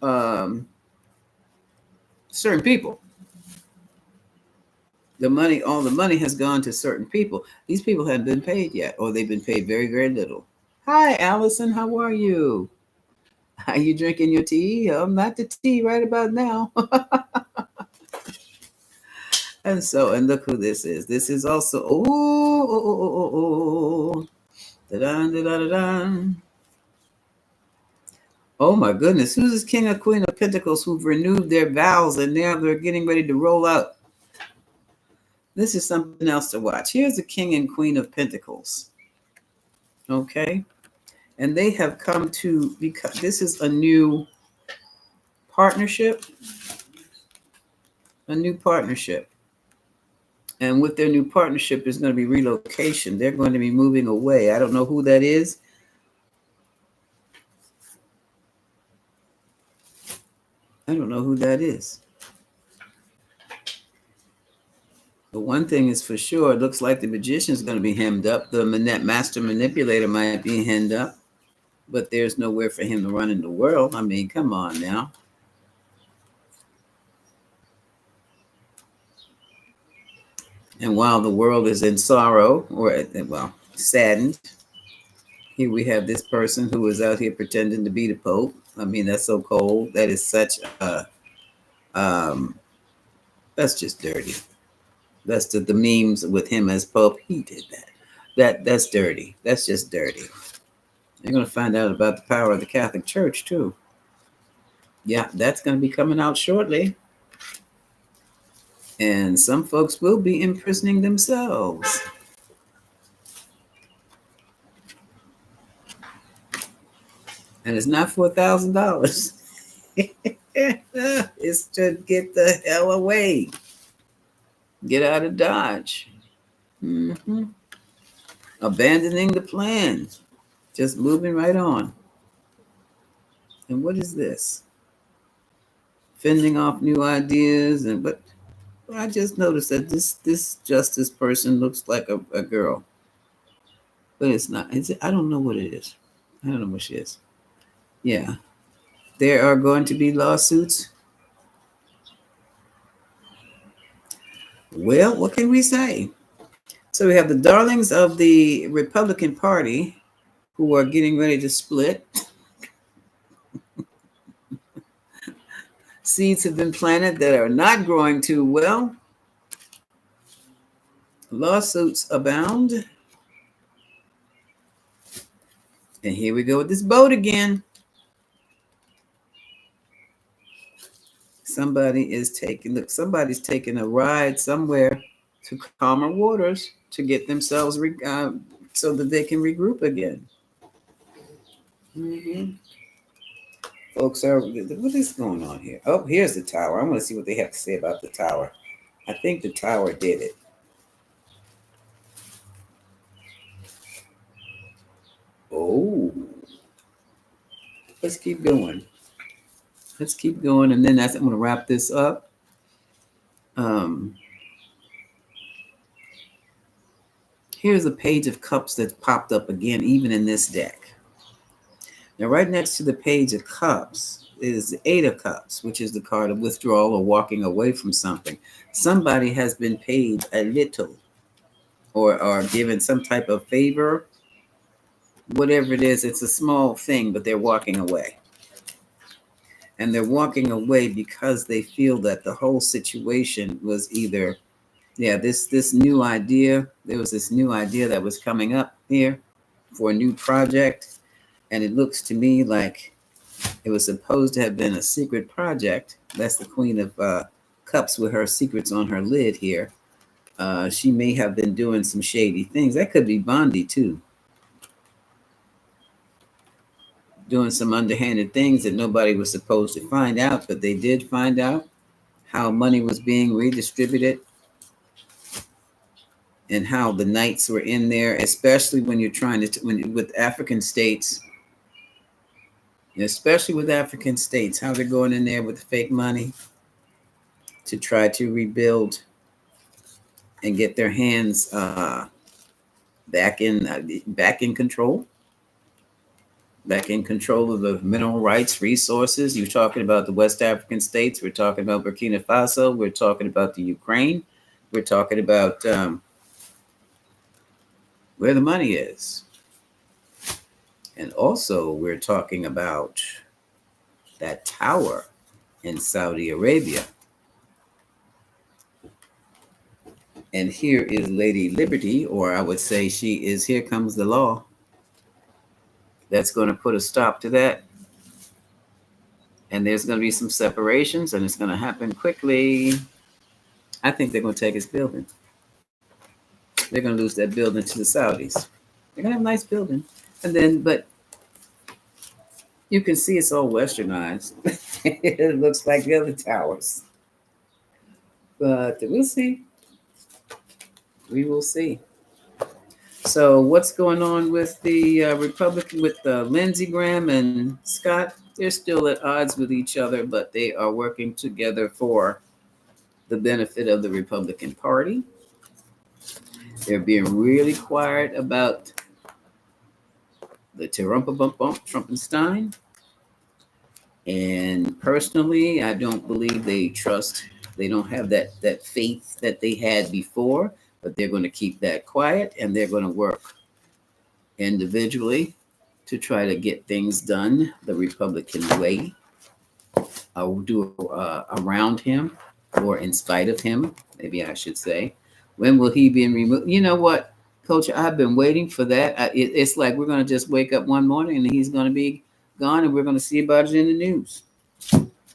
certain people. All the money has gone to certain people. These people haven't been paid yet, or they've been paid very, very little. Hi, Allison. How are you? Are you drinking your tea? Not the tea right about now. And look who this is. This is also, oh my goodness. Who's this King or Queen of Pentacles who've renewed their vows and now they're getting ready to roll out? This is something else to watch. Here's the King and Queen of Pentacles. Okay. And they have come to, because this is a new partnership, a new partnership. And with their new partnership, there's going to be relocation. They're going to be moving away. I don't know who that is. I don't know who that is. But one thing is for sure, it looks like the magician is going to be hemmed up. The master manipulator might be hemmed up, but there's nowhere for him to run in the world. I mean, come on now. And while the world is in sorrow, or, well, saddened, here we have this person who is out here pretending to be the Pope. I mean, that's so cold. That is such a, that's just dirty. That's the memes with him as Pope. He did that. That's dirty. That's just dirty. You're going to find out about the power of the Catholic Church too. Yeah, that's going to be coming out shortly. And some folks will be imprisoning themselves. And it's not for $1,000. It's to get the hell away. Get out of Dodge. Mm-hmm. Abandoning the plan. Just moving right on. And what is this? Fending off new ideas. But I just noticed that this justice person looks like a girl. But it's not. I don't know what it is. I don't know what she is. Yeah. There are going to be lawsuits. Well, what can we say? So we have the darlings of the Republican Party who are getting ready to split. Seeds have been planted that are not growing too well. Lawsuits abound. And here we go with this boat again. Somebody's taking a ride somewhere to calmer waters to get themselves so that they can regroup again. Mm-hmm. Folks what is going on here? Oh, here's the tower. I want to see what they have to say about the tower. I think the tower did it. Oh, let's keep going. Let's keep going, and then I'm going to wrap this up. Here's a page of cups that's popped up again, even in this deck. Now, right next to the page of cups is the Eight of Cups, which is the card of withdrawal or walking away from something. Somebody has been paid a little or given some type of favor. Whatever it is, it's a small thing, but they're walking away. And they're walking away because they feel that the whole situation was either, this new idea. There was this new idea that was coming up here for a new project. And it looks to me like it was supposed to have been a secret project. That's the Queen of Cups with her secrets on her lid here. She may have been doing some shady things. That could be Bondi too. Doing some underhanded things that nobody was supposed to find out, but they did find out how money was being redistributed and how the knights were in there, especially when you're trying to, with African states, how they're going in there with the fake money to try to rebuild and get their hands back in control of the mineral rights resources. You're talking about the West African states. We're talking about Burkina Faso. We're talking about the Ukraine. We're talking about where the money is. And also we're talking about that tower in Saudi Arabia. And here is Lady Liberty, or I would say she is Here Comes the Law. That's going to put a stop to that. And there's going to be some separations, and it's going to happen quickly. I think they're going to take his building. They're going to lose that building to the Saudis. They're going to have a nice building. And then, but you can see it's all westernized. It looks like the other towers. But we'll see. We will see. So, what's going on with the Republican, with Lindsey Graham and Scott? They're still at odds with each other, but they are working together for the benefit of the Republican Party. They're being really quiet about the Trumpenstein. And personally, I don't believe they don't have that faith that they had before, but they're going to keep that quiet and they're going to work individually to try to get things done the Republican way. I'll do around him or in spite of him, maybe I should say. When will he be removed? You know what, Coach? I've been waiting for that. It's like we're going to just wake up one morning and he's going to be gone and we're going to see about it in the news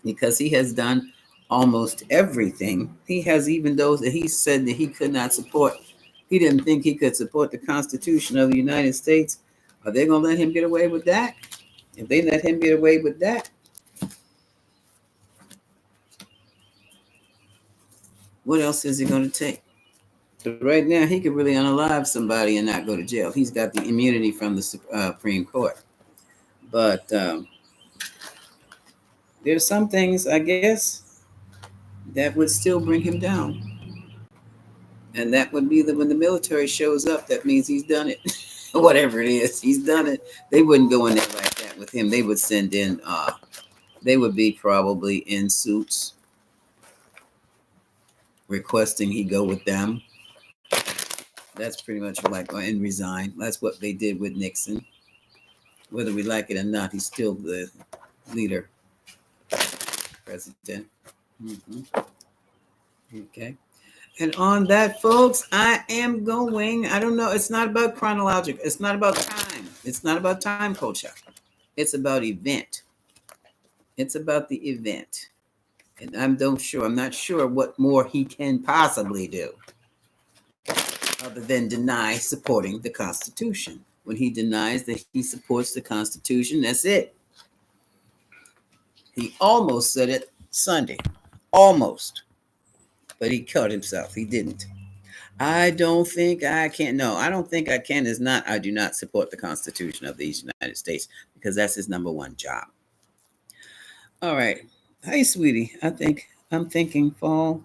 because he has done almost everything. He has even those that he said that he could not support. He didn't think he could support the Constitution of the United States. Are they going to let him get away with that? If they let him get away with that, what else is he going to take? So right now, he could really unalive somebody and not go to jail. He's got the immunity from the Supreme Court. But there's some things, I guess, that would still bring him down. And that would be when the military shows up, that means he's done it. Whatever it is, he's done it. They wouldn't go in there like that with him. They would send in, they would be probably in suits requesting he go with them. That's pretty much like, and resign. That's what they did with Nixon. Whether we like it or not, he's still the leader, president. Okay. And on that, folks, I am going. I don't know. It's not about chronological. It's not about time. It's not about time culture. It's about event. It's about the event. And I'm not sure what more he can possibly do other than deny supporting the Constitution. When he denies that he supports the Constitution, that's it. He almost said it Sunday. Almost. But he cut himself. He didn't. I don't think I can. No, I don't think I can. Is not. I do not support the Constitution of the United States because that's his number one job. All right. Hey, sweetie. I'm thinking fall.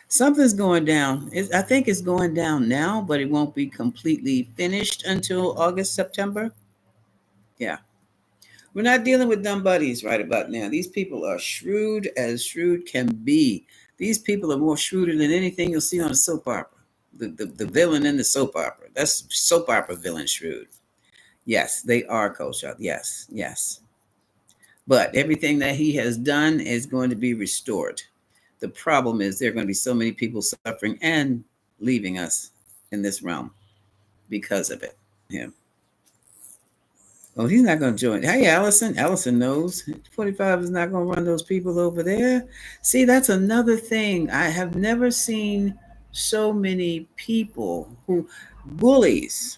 Something's going down. I think it's going down now, but it won't be completely finished until August, September. Yeah. We're not dealing with dumb buddies right about now. These people are shrewd as shrewd can be. These people are more shrewder than anything you'll see on a soap opera. The villain in the soap opera. That's soap opera villain shrewd. Yes, they are, Coach. Yes, yes. But everything that he has done is going to be restored. The problem is there are going to be so many people suffering and leaving us in this realm because of it. Yeah. Oh, he's not going to join. Hey, Allison. Allison knows 45 is not going to run those people over there. See, that's another thing. I have never seen so many people who bullies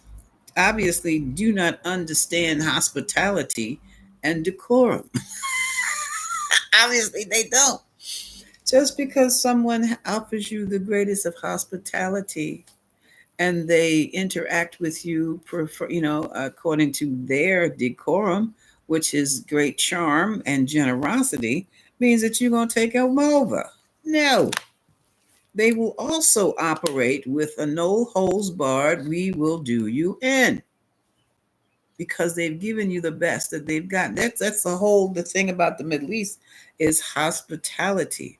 obviously do not understand hospitality and decorum. Obviously, they don't. Just because someone offers you the greatest of hospitality and they interact with you, according to their decorum, which is great charm and generosity, means that you're going to take them over. No. They will also operate with a no holds barred, we will do you in. Because they've given you the best that they've got. That's the thing about the Middle East is hospitality.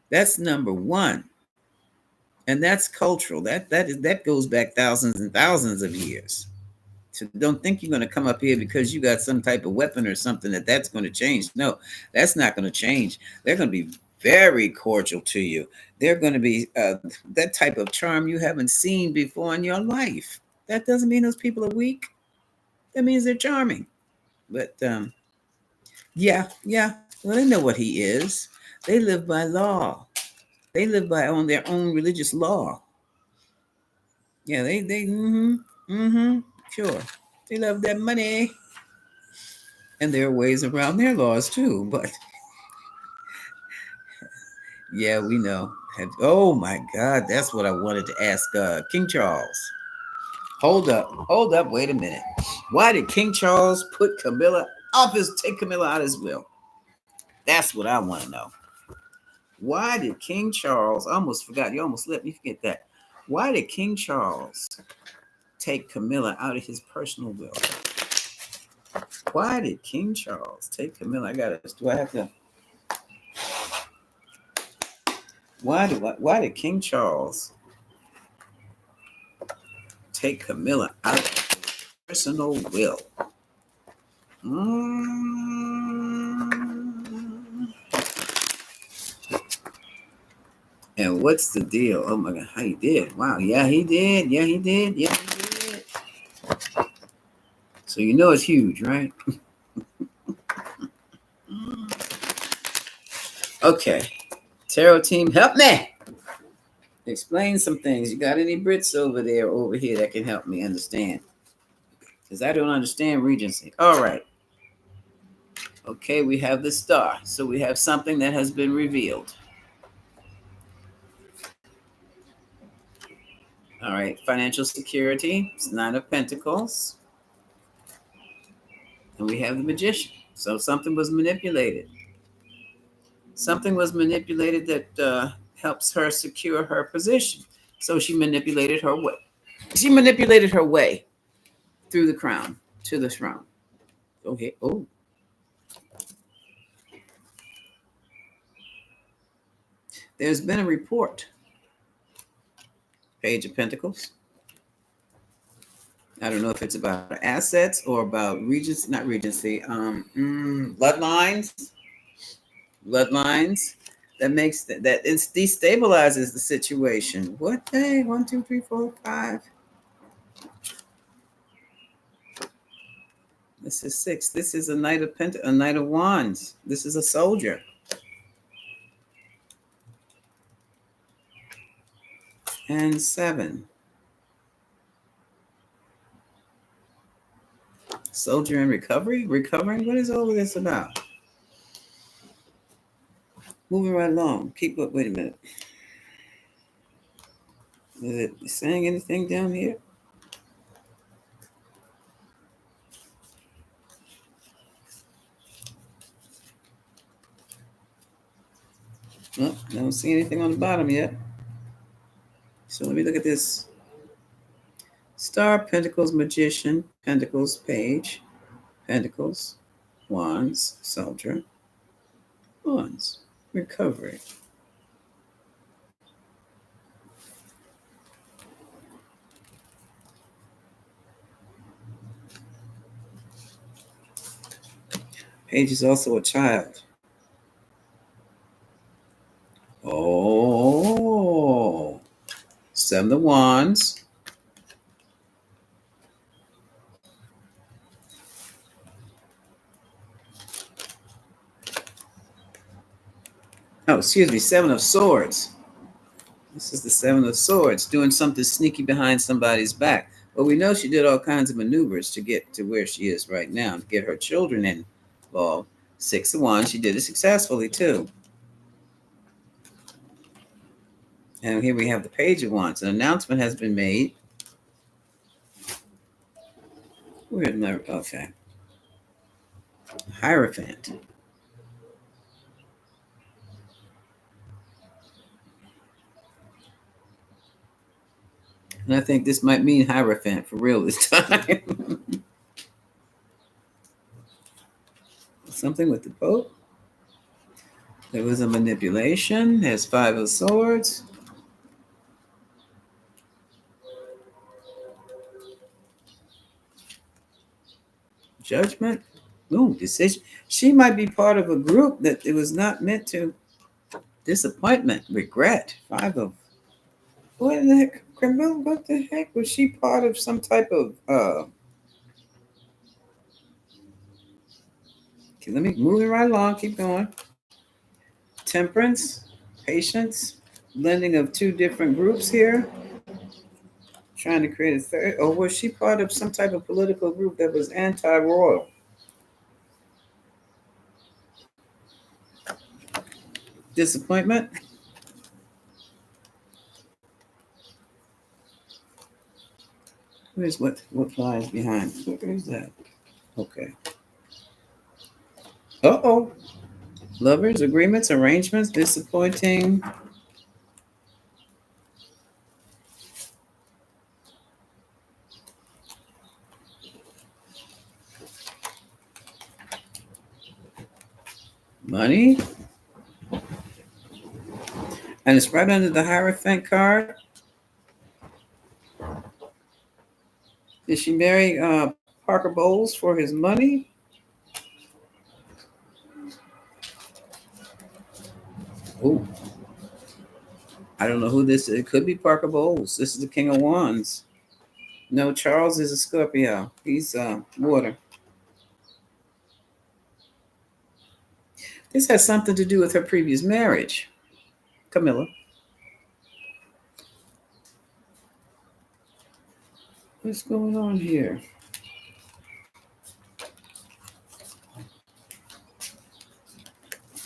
That's number one. And that's cultural. That goes back thousands and thousands of years. So don't think you're going to come up here because you got some type of weapon or something that's going to change. No, that's not going to change. They're going to be very cordial to you. They're going to be that type of charm you haven't seen before in your life. That doesn't mean those people are weak. That means they're charming. But yeah. Well, they know what he is. They live by law. They live by on their own religious law. Yeah, they sure. They love that money. And there are ways around their laws too. But yeah, we know. Oh my God, that's what I wanted to ask King Charles. Hold up, wait a minute. Why did King Charles put Camilla take Camilla out of his will? That's what I want to know. Why did King Charles, I almost forgot, you almost let me forget that. Why did King Charles take Camilla out of his personal will? Why did King Charles take Camilla? Do I have to? Why did King Charles take Camilla out of his personal will? And what's the deal? Oh my God, how he did? Wow, yeah, he did. Yeah, he did. Yeah, he did. So you know it's huge, right? Okay. Tarot team, help me. Explain some things. You got any Brits over here that can help me understand? Because I don't understand Regency. All right. Okay, we have the star. So we have something that has been revealed. All right, financial security. It's Nine of Pentacles. And we have the Magician. So something was manipulated. Something was manipulated that helps her secure her position. So she manipulated her way. She manipulated her way through the crown to the throne. Okay. Oh. There's been a report. Page of Pentacles. I don't know if it's about assets or about regency, not regency, bloodlines. Bloodlines. That makes that it destabilizes the situation. What day? 1, 2, 3, 4, 5. This is 6. This is a knight of a knight of wands. This is a soldier. And 7. Soldier in recovery? Recovering? What is all of this about? Moving right along. Keep up. Wait a minute. Is it saying anything down here? No, I don't see anything on the bottom yet. So let me look at this. Star, Pentacles, Magician, Pentacles, Page, Pentacles, Wands, Soldier, Wands, Recovery. Page is also a child. Oh, 7 of Wands. Oh, excuse me, 7 of Swords. This is the 7 of Swords, doing something sneaky behind somebody's back. But we know she did all kinds of maneuvers to get to where she is right now, to get her children involved. 6 of Wands, she did it successfully too. And here we have the Page of Wands. An announcement has been made. Okay. Hierophant. And I think this might mean Hierophant for real this time. Something with the Pope. There was a manipulation. There's 5 of Swords. Judgment. Ooh, decision. She might be part of a group that it was not meant to. Disappointment. Regret. 5 of. What the heck? What the heck? Was she part of some type of okay, let me move it right along, keep going. Temperance, patience, blending of 2 different groups here. trying to create a third. Or was she part of some type of political group that was anti-royal? Disappointment? Where's what lies behind? Where is that? Okay. Uh-oh. Lovers, agreements, arrangements, disappointing. Money. And it's right under the Hierophant card. Did she marry Parker Bowles for his money? Oh, I don't know who this is. It could be Parker Bowles. This is the King of Wands. No, Charles is a Scorpio. He's water. This has something to do with her previous marriage. Camilla. What's going on here?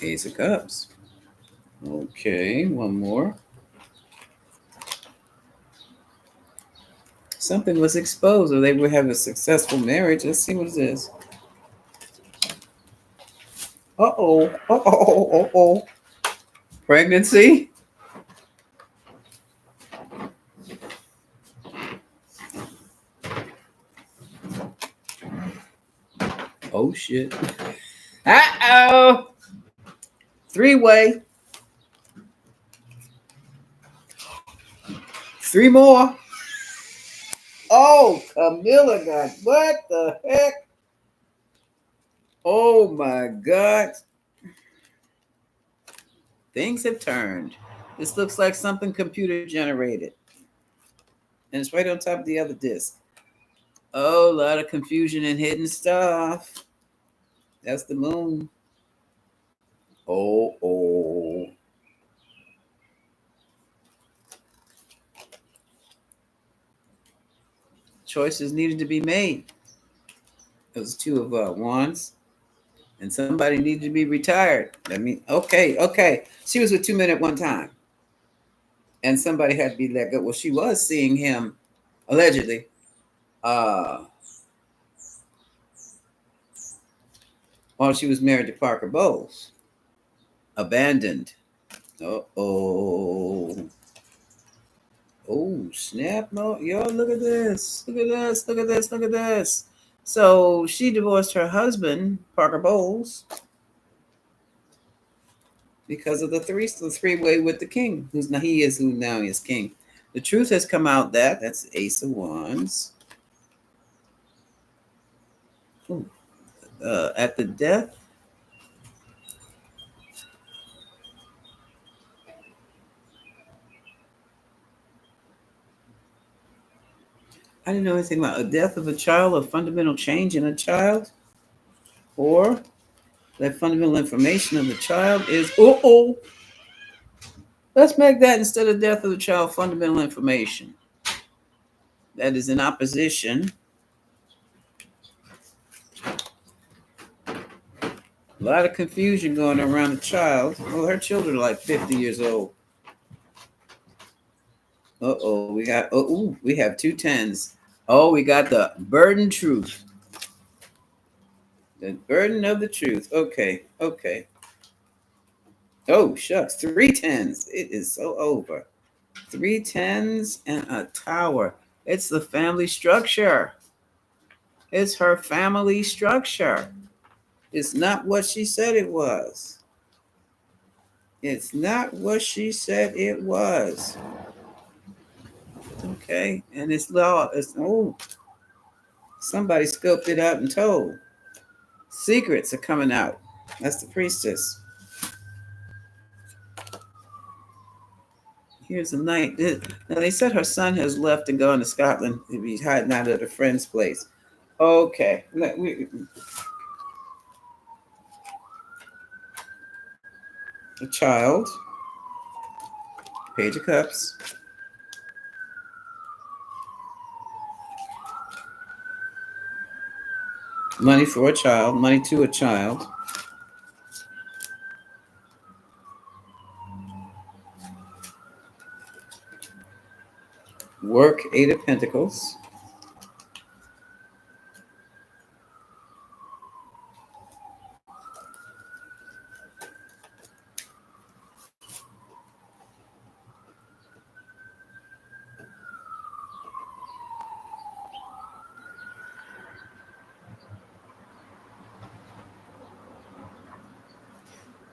Ace of Cups. Okay, one more. Something was exposed, or they would have a successful marriage. Let's see what it is. Uh-oh. Uh-oh. Uh-oh. Pregnancy? Oh, shit. Uh-oh. Three-way. 3 more. Oh, Camilla got what the heck? Oh my God. Things have turned. This looks like something computer generated. And it's right on top of the other disc. Oh, a lot of confusion and hidden stuff. That's the moon. Oh. Choices needed to be made. Those 2 of wands. And somebody needed to be retired. I mean, okay. She was with 2 men at one time. And somebody had to be let go. Well, she was seeing him, allegedly, while she was married to Parker Bowles. Abandoned. Uh-oh. Oh, snap. No, yo, look at this. Look at this. So she divorced her husband, Parker Bowles, because of the three-way with the king, who now is king. The truth has come out that's Ace of Wands. Ooh. At the death. I didn't know anything about a death of a child, a fundamental change in a child, or that fundamental information of the child is, let's make that instead of death of the child, fundamental information that is in opposition. A lot of confusion going around the child. Well, her children are like 50 years old. We have 2 10s. Oh, we got the burden truth. The burden of the truth. Okay. Oh, shucks. 3 10s. It is so over. 3 10s and a tower. It's the family structure. It's her family structure. It's not what she said it was. It's not what she said it was. Okay. And it's law. Somebody scoped it out and told. Secrets are coming out. That's the priestess. Here's a knight. Now they said her son has left and gone to Scotland. He's hiding out at a friend's place. Okay. A child. Page of Cups. Money for a child, money to a child. Work, Eight of Pentacles.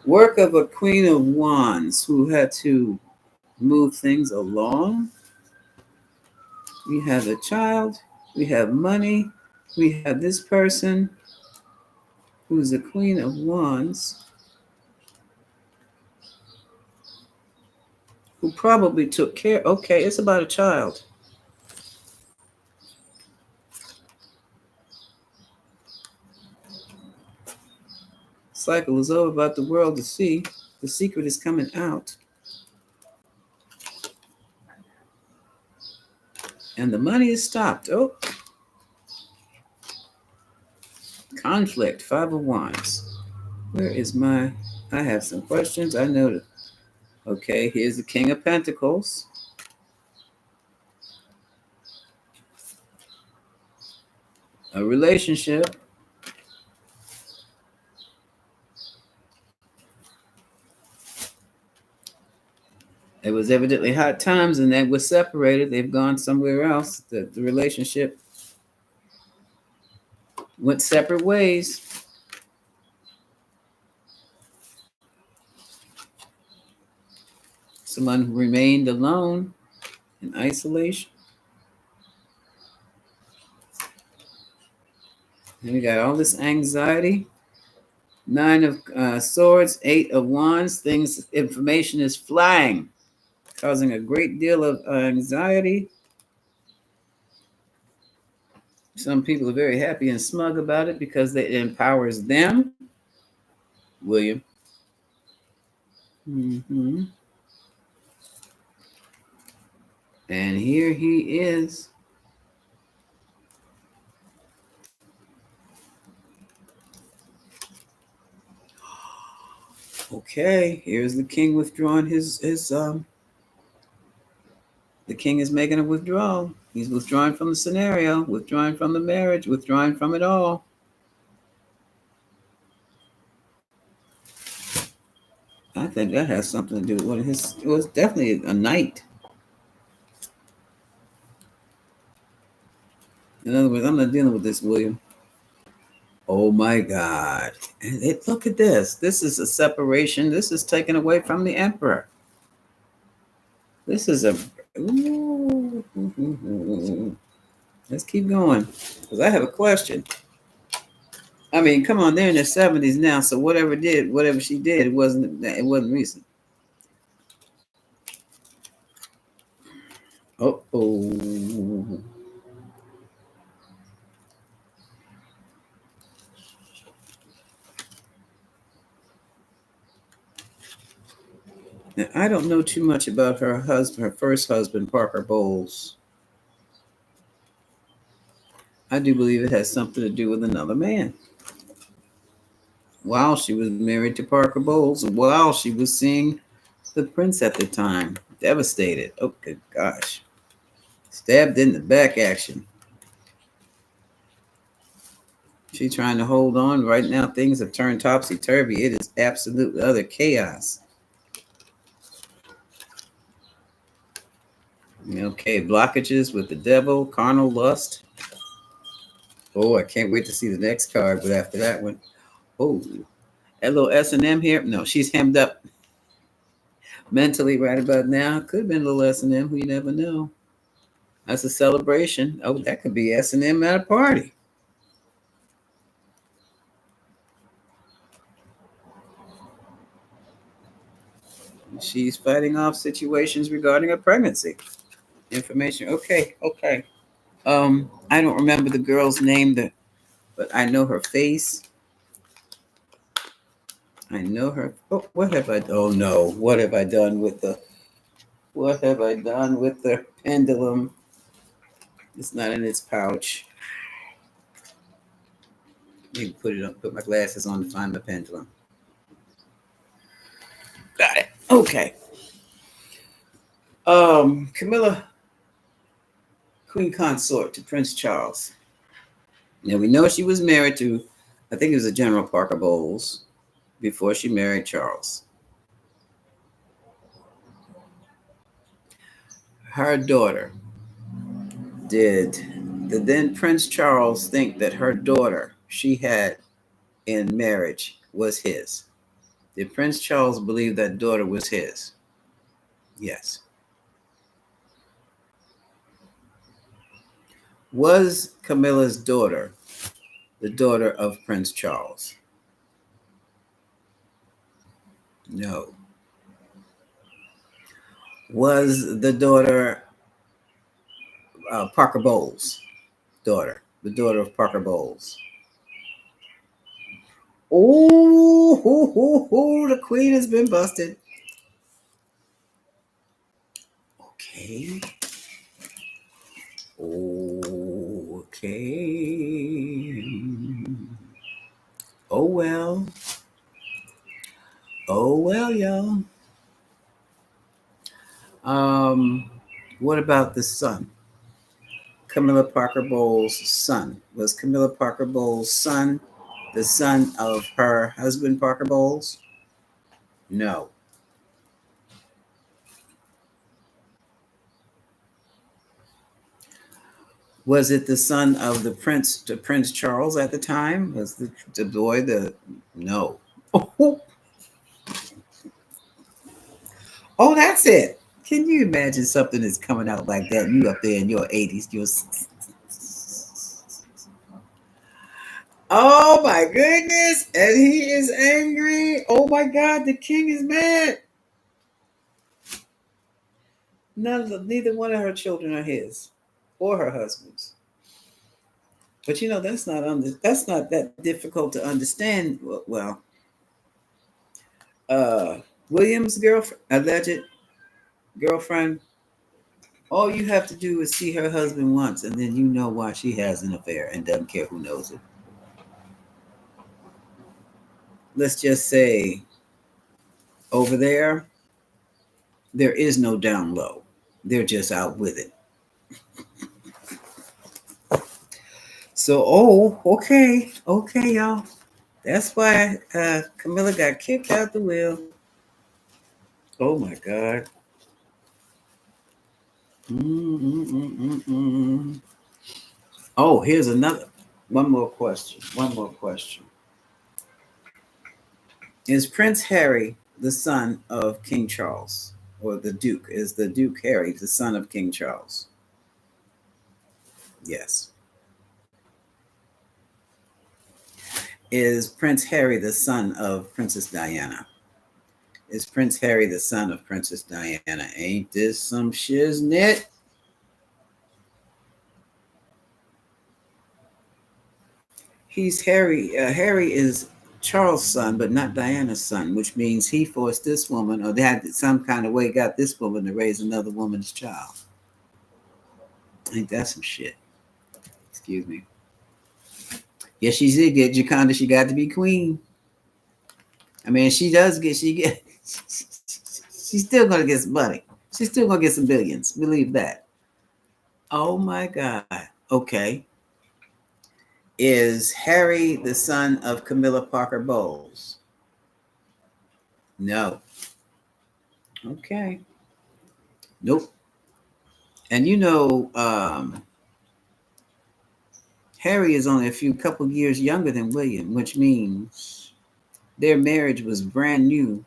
Work of a Queen of Wands who had to move things along. We have a child, we have money, we have this person who's the Queen of Wands who probably took care. Okay, it's about a child. Cycle is over, about the world to see. The secret is coming out. And the money is stopped. Oh, conflict, Five of Wands. Where is my, I have some questions. I know that. Okay, here's the King of Pentacles. A relationship. It was evidently hot times and they were separated. They've gone somewhere else. The relationship went separate ways. Someone who remained alone in isolation. And we got all this anxiety. Nine of Swords, Eight of Wands. Information is flying, causing a great deal of anxiety. Some people are very happy and smug about it because it empowers them. William. Mm-hmm. And here he is. Okay, here's the king withdrawing his the king is making a withdrawal. He's withdrawing from the scenario, withdrawing from the marriage, withdrawing from it all. I think that has something to do with one of his. It was definitely a knight. In other words, I'm not dealing with this, William. Oh my God. And look at this. This is a separation. This is taken away from the emperor. This is a. Ooh. Let's keep going. Because I have a question. I mean, come on, they're in their 70s now, so whatever she did, it wasn't recent. Oh. Now, I don't know too much about her husband, her first husband, Parker Bowles. I do believe it has something to do with another man. While she was married to Parker Bowles, while she was seeing the prince at the time. Devastated. Oh, good gosh. Stabbed in the back action. She's trying to hold on. Right now, things have turned topsy-turvy. It is absolute utter chaos. Okay, blockages with the devil, carnal lust. Oh, I can't wait to see the next card, but after that one, oh, that little S&M here. No, she's hemmed up mentally right about now. Could have been a little S&M, you never know. That's a celebration. Oh, that could be S&M at a party. She's fighting off situations regarding a pregnancy. Information. Okay. I don't remember the girl's name, but I know her face. I know her. Oh, what have I? Oh no! What have I done with the? What have I done with the pendulum? It's not in its pouch. Need to put it on, put my glasses on to find the pendulum. Got it. Okay. Camilla, Queen Consort to Prince Charles. Now we know she was married to, I think it was a General Parker Bowles before she married Charles. Her daughter, did the then Prince Charles think that her daughter she had in marriage was his? Did Prince Charles believe that daughter was his? Yes. Was Camilla's daughter the daughter of Prince Charles? No. Was the daughter Parker Bowles' daughter, the daughter of Parker Bowles? Oh, the queen has been busted. Okay. Okay. Oh well. Oh well, y'all. What about the son? Camilla Parker Bowles' son. Was Camilla Parker Bowles' son the son of her husband, Parker Bowles? No. Was it the son of the prince to Prince Charles at the time? Was the boy the no? Oh, oh, that's it. Can you imagine something that's coming out like that? You up there in your 80s, oh my goodness, and he is angry. Oh my God, the king is mad. Neither one of her children are his, or her husband's. But you know that's not that difficult to understand. Well, uh, William's girlfriend, alleged girlfriend. All you have to do is see her husband once, and then you know why she has an affair and doesn't care who knows it. Let's just say over there is no down low. They're just out with it. So, oh, okay, y'all. That's why Camilla got kicked out the wheel. Oh my God. Mm-mm-mm-mm-mm. Oh, here's another. One more question. One more question. Is Prince Harry the son of King Charles? Or the Duke? Is the Duke Harry the son of King Charles? Yes. Is Prince Harry the son of Princess Diana? Is Prince Harry the son of Princess Diana? Ain't this some shiznit? He's Harry. Harry is Charles' son, but not Diana's son, which means he forced this woman, or they had some kind of way got this woman to raise another woman's child. Ain't that some shit? Excuse me. Yes, she did get Jaconda. She got to be queen. I mean, she does get. She get. She's still gonna get some money. She's still gonna get some billions. Believe that. Oh my God. Okay. Is Harry the son of Camilla Parker Bowles? No. Okay. Nope. And you know, Harry is only a couple years younger than William, which means their marriage was brand new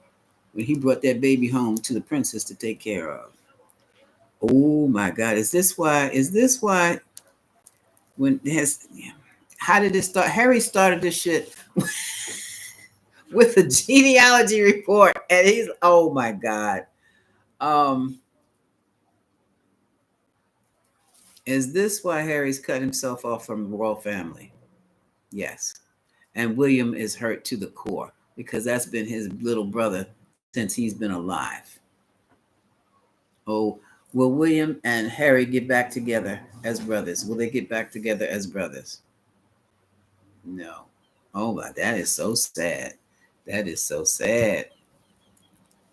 when he brought that baby home to the princess to take care of. Oh my God. Is this why? When it has, how did it start? Harry started this shit with a genealogy report, and he's, oh my God. Um, is this why Harry's cut himself off from the royal family? Yes. And William is hurt to the core because that's been his little brother since he's been alive. Oh, will William and Harry get back together as brothers? Will they get back together as brothers? No. Oh my, that is so sad. That is so sad.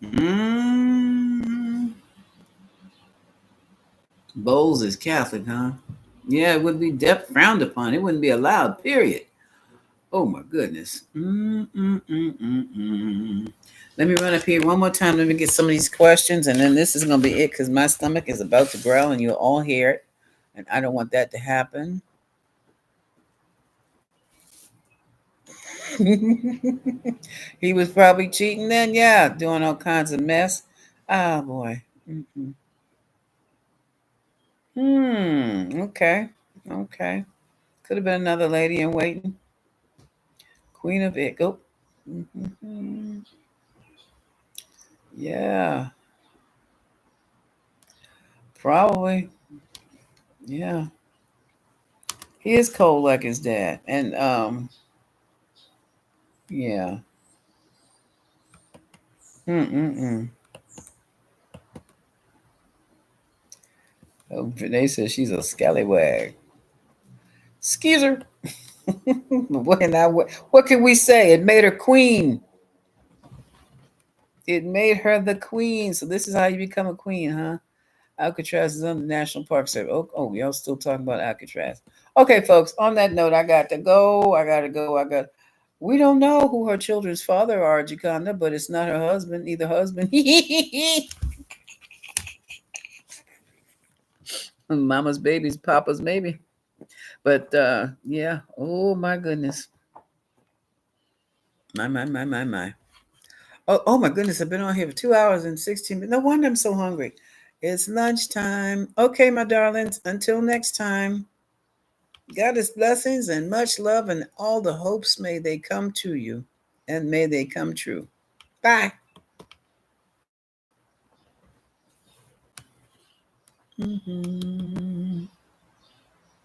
Mm. Bowles is Catholic, huh? Yeah, it would be frowned upon. It wouldn't be allowed, period. Oh my goodness. Let me run up here one more time. Let me get some of these questions, and then this is going to be it because my stomach is about to growl, and you'll all hear it. And I don't want that to happen. He was probably cheating then, yeah, doing all kinds of mess. Oh boy. Okay. Okay. Could have been another lady in waiting. Queen of it. Go. Yeah. Probably. Yeah. He is cold like his dad. And yeah. Mm-mm-mm. Oh, they said she's a scallywag. Excuse her. What can we say? It made her queen. It made her the queen. So this is how you become a queen, huh? Alcatraz is on the National Park Service. Oh, y'all still talking about Alcatraz. Okay, folks, on that note, I got to go. I got to go. We don't know who her children's father are, Jaconda, but it's not her husband, either husband. Mama's baby's papa's maybe. But yeah. Oh my goodness. My. Oh my goodness, I've been on here for 2 hours and 16 minutes. No wonder I'm so hungry. It's lunchtime. Okay, my darlings. Until next time. Goddess blessings and much love and all the hopes may they come to you and may they come true. Bye. Mm-hmm.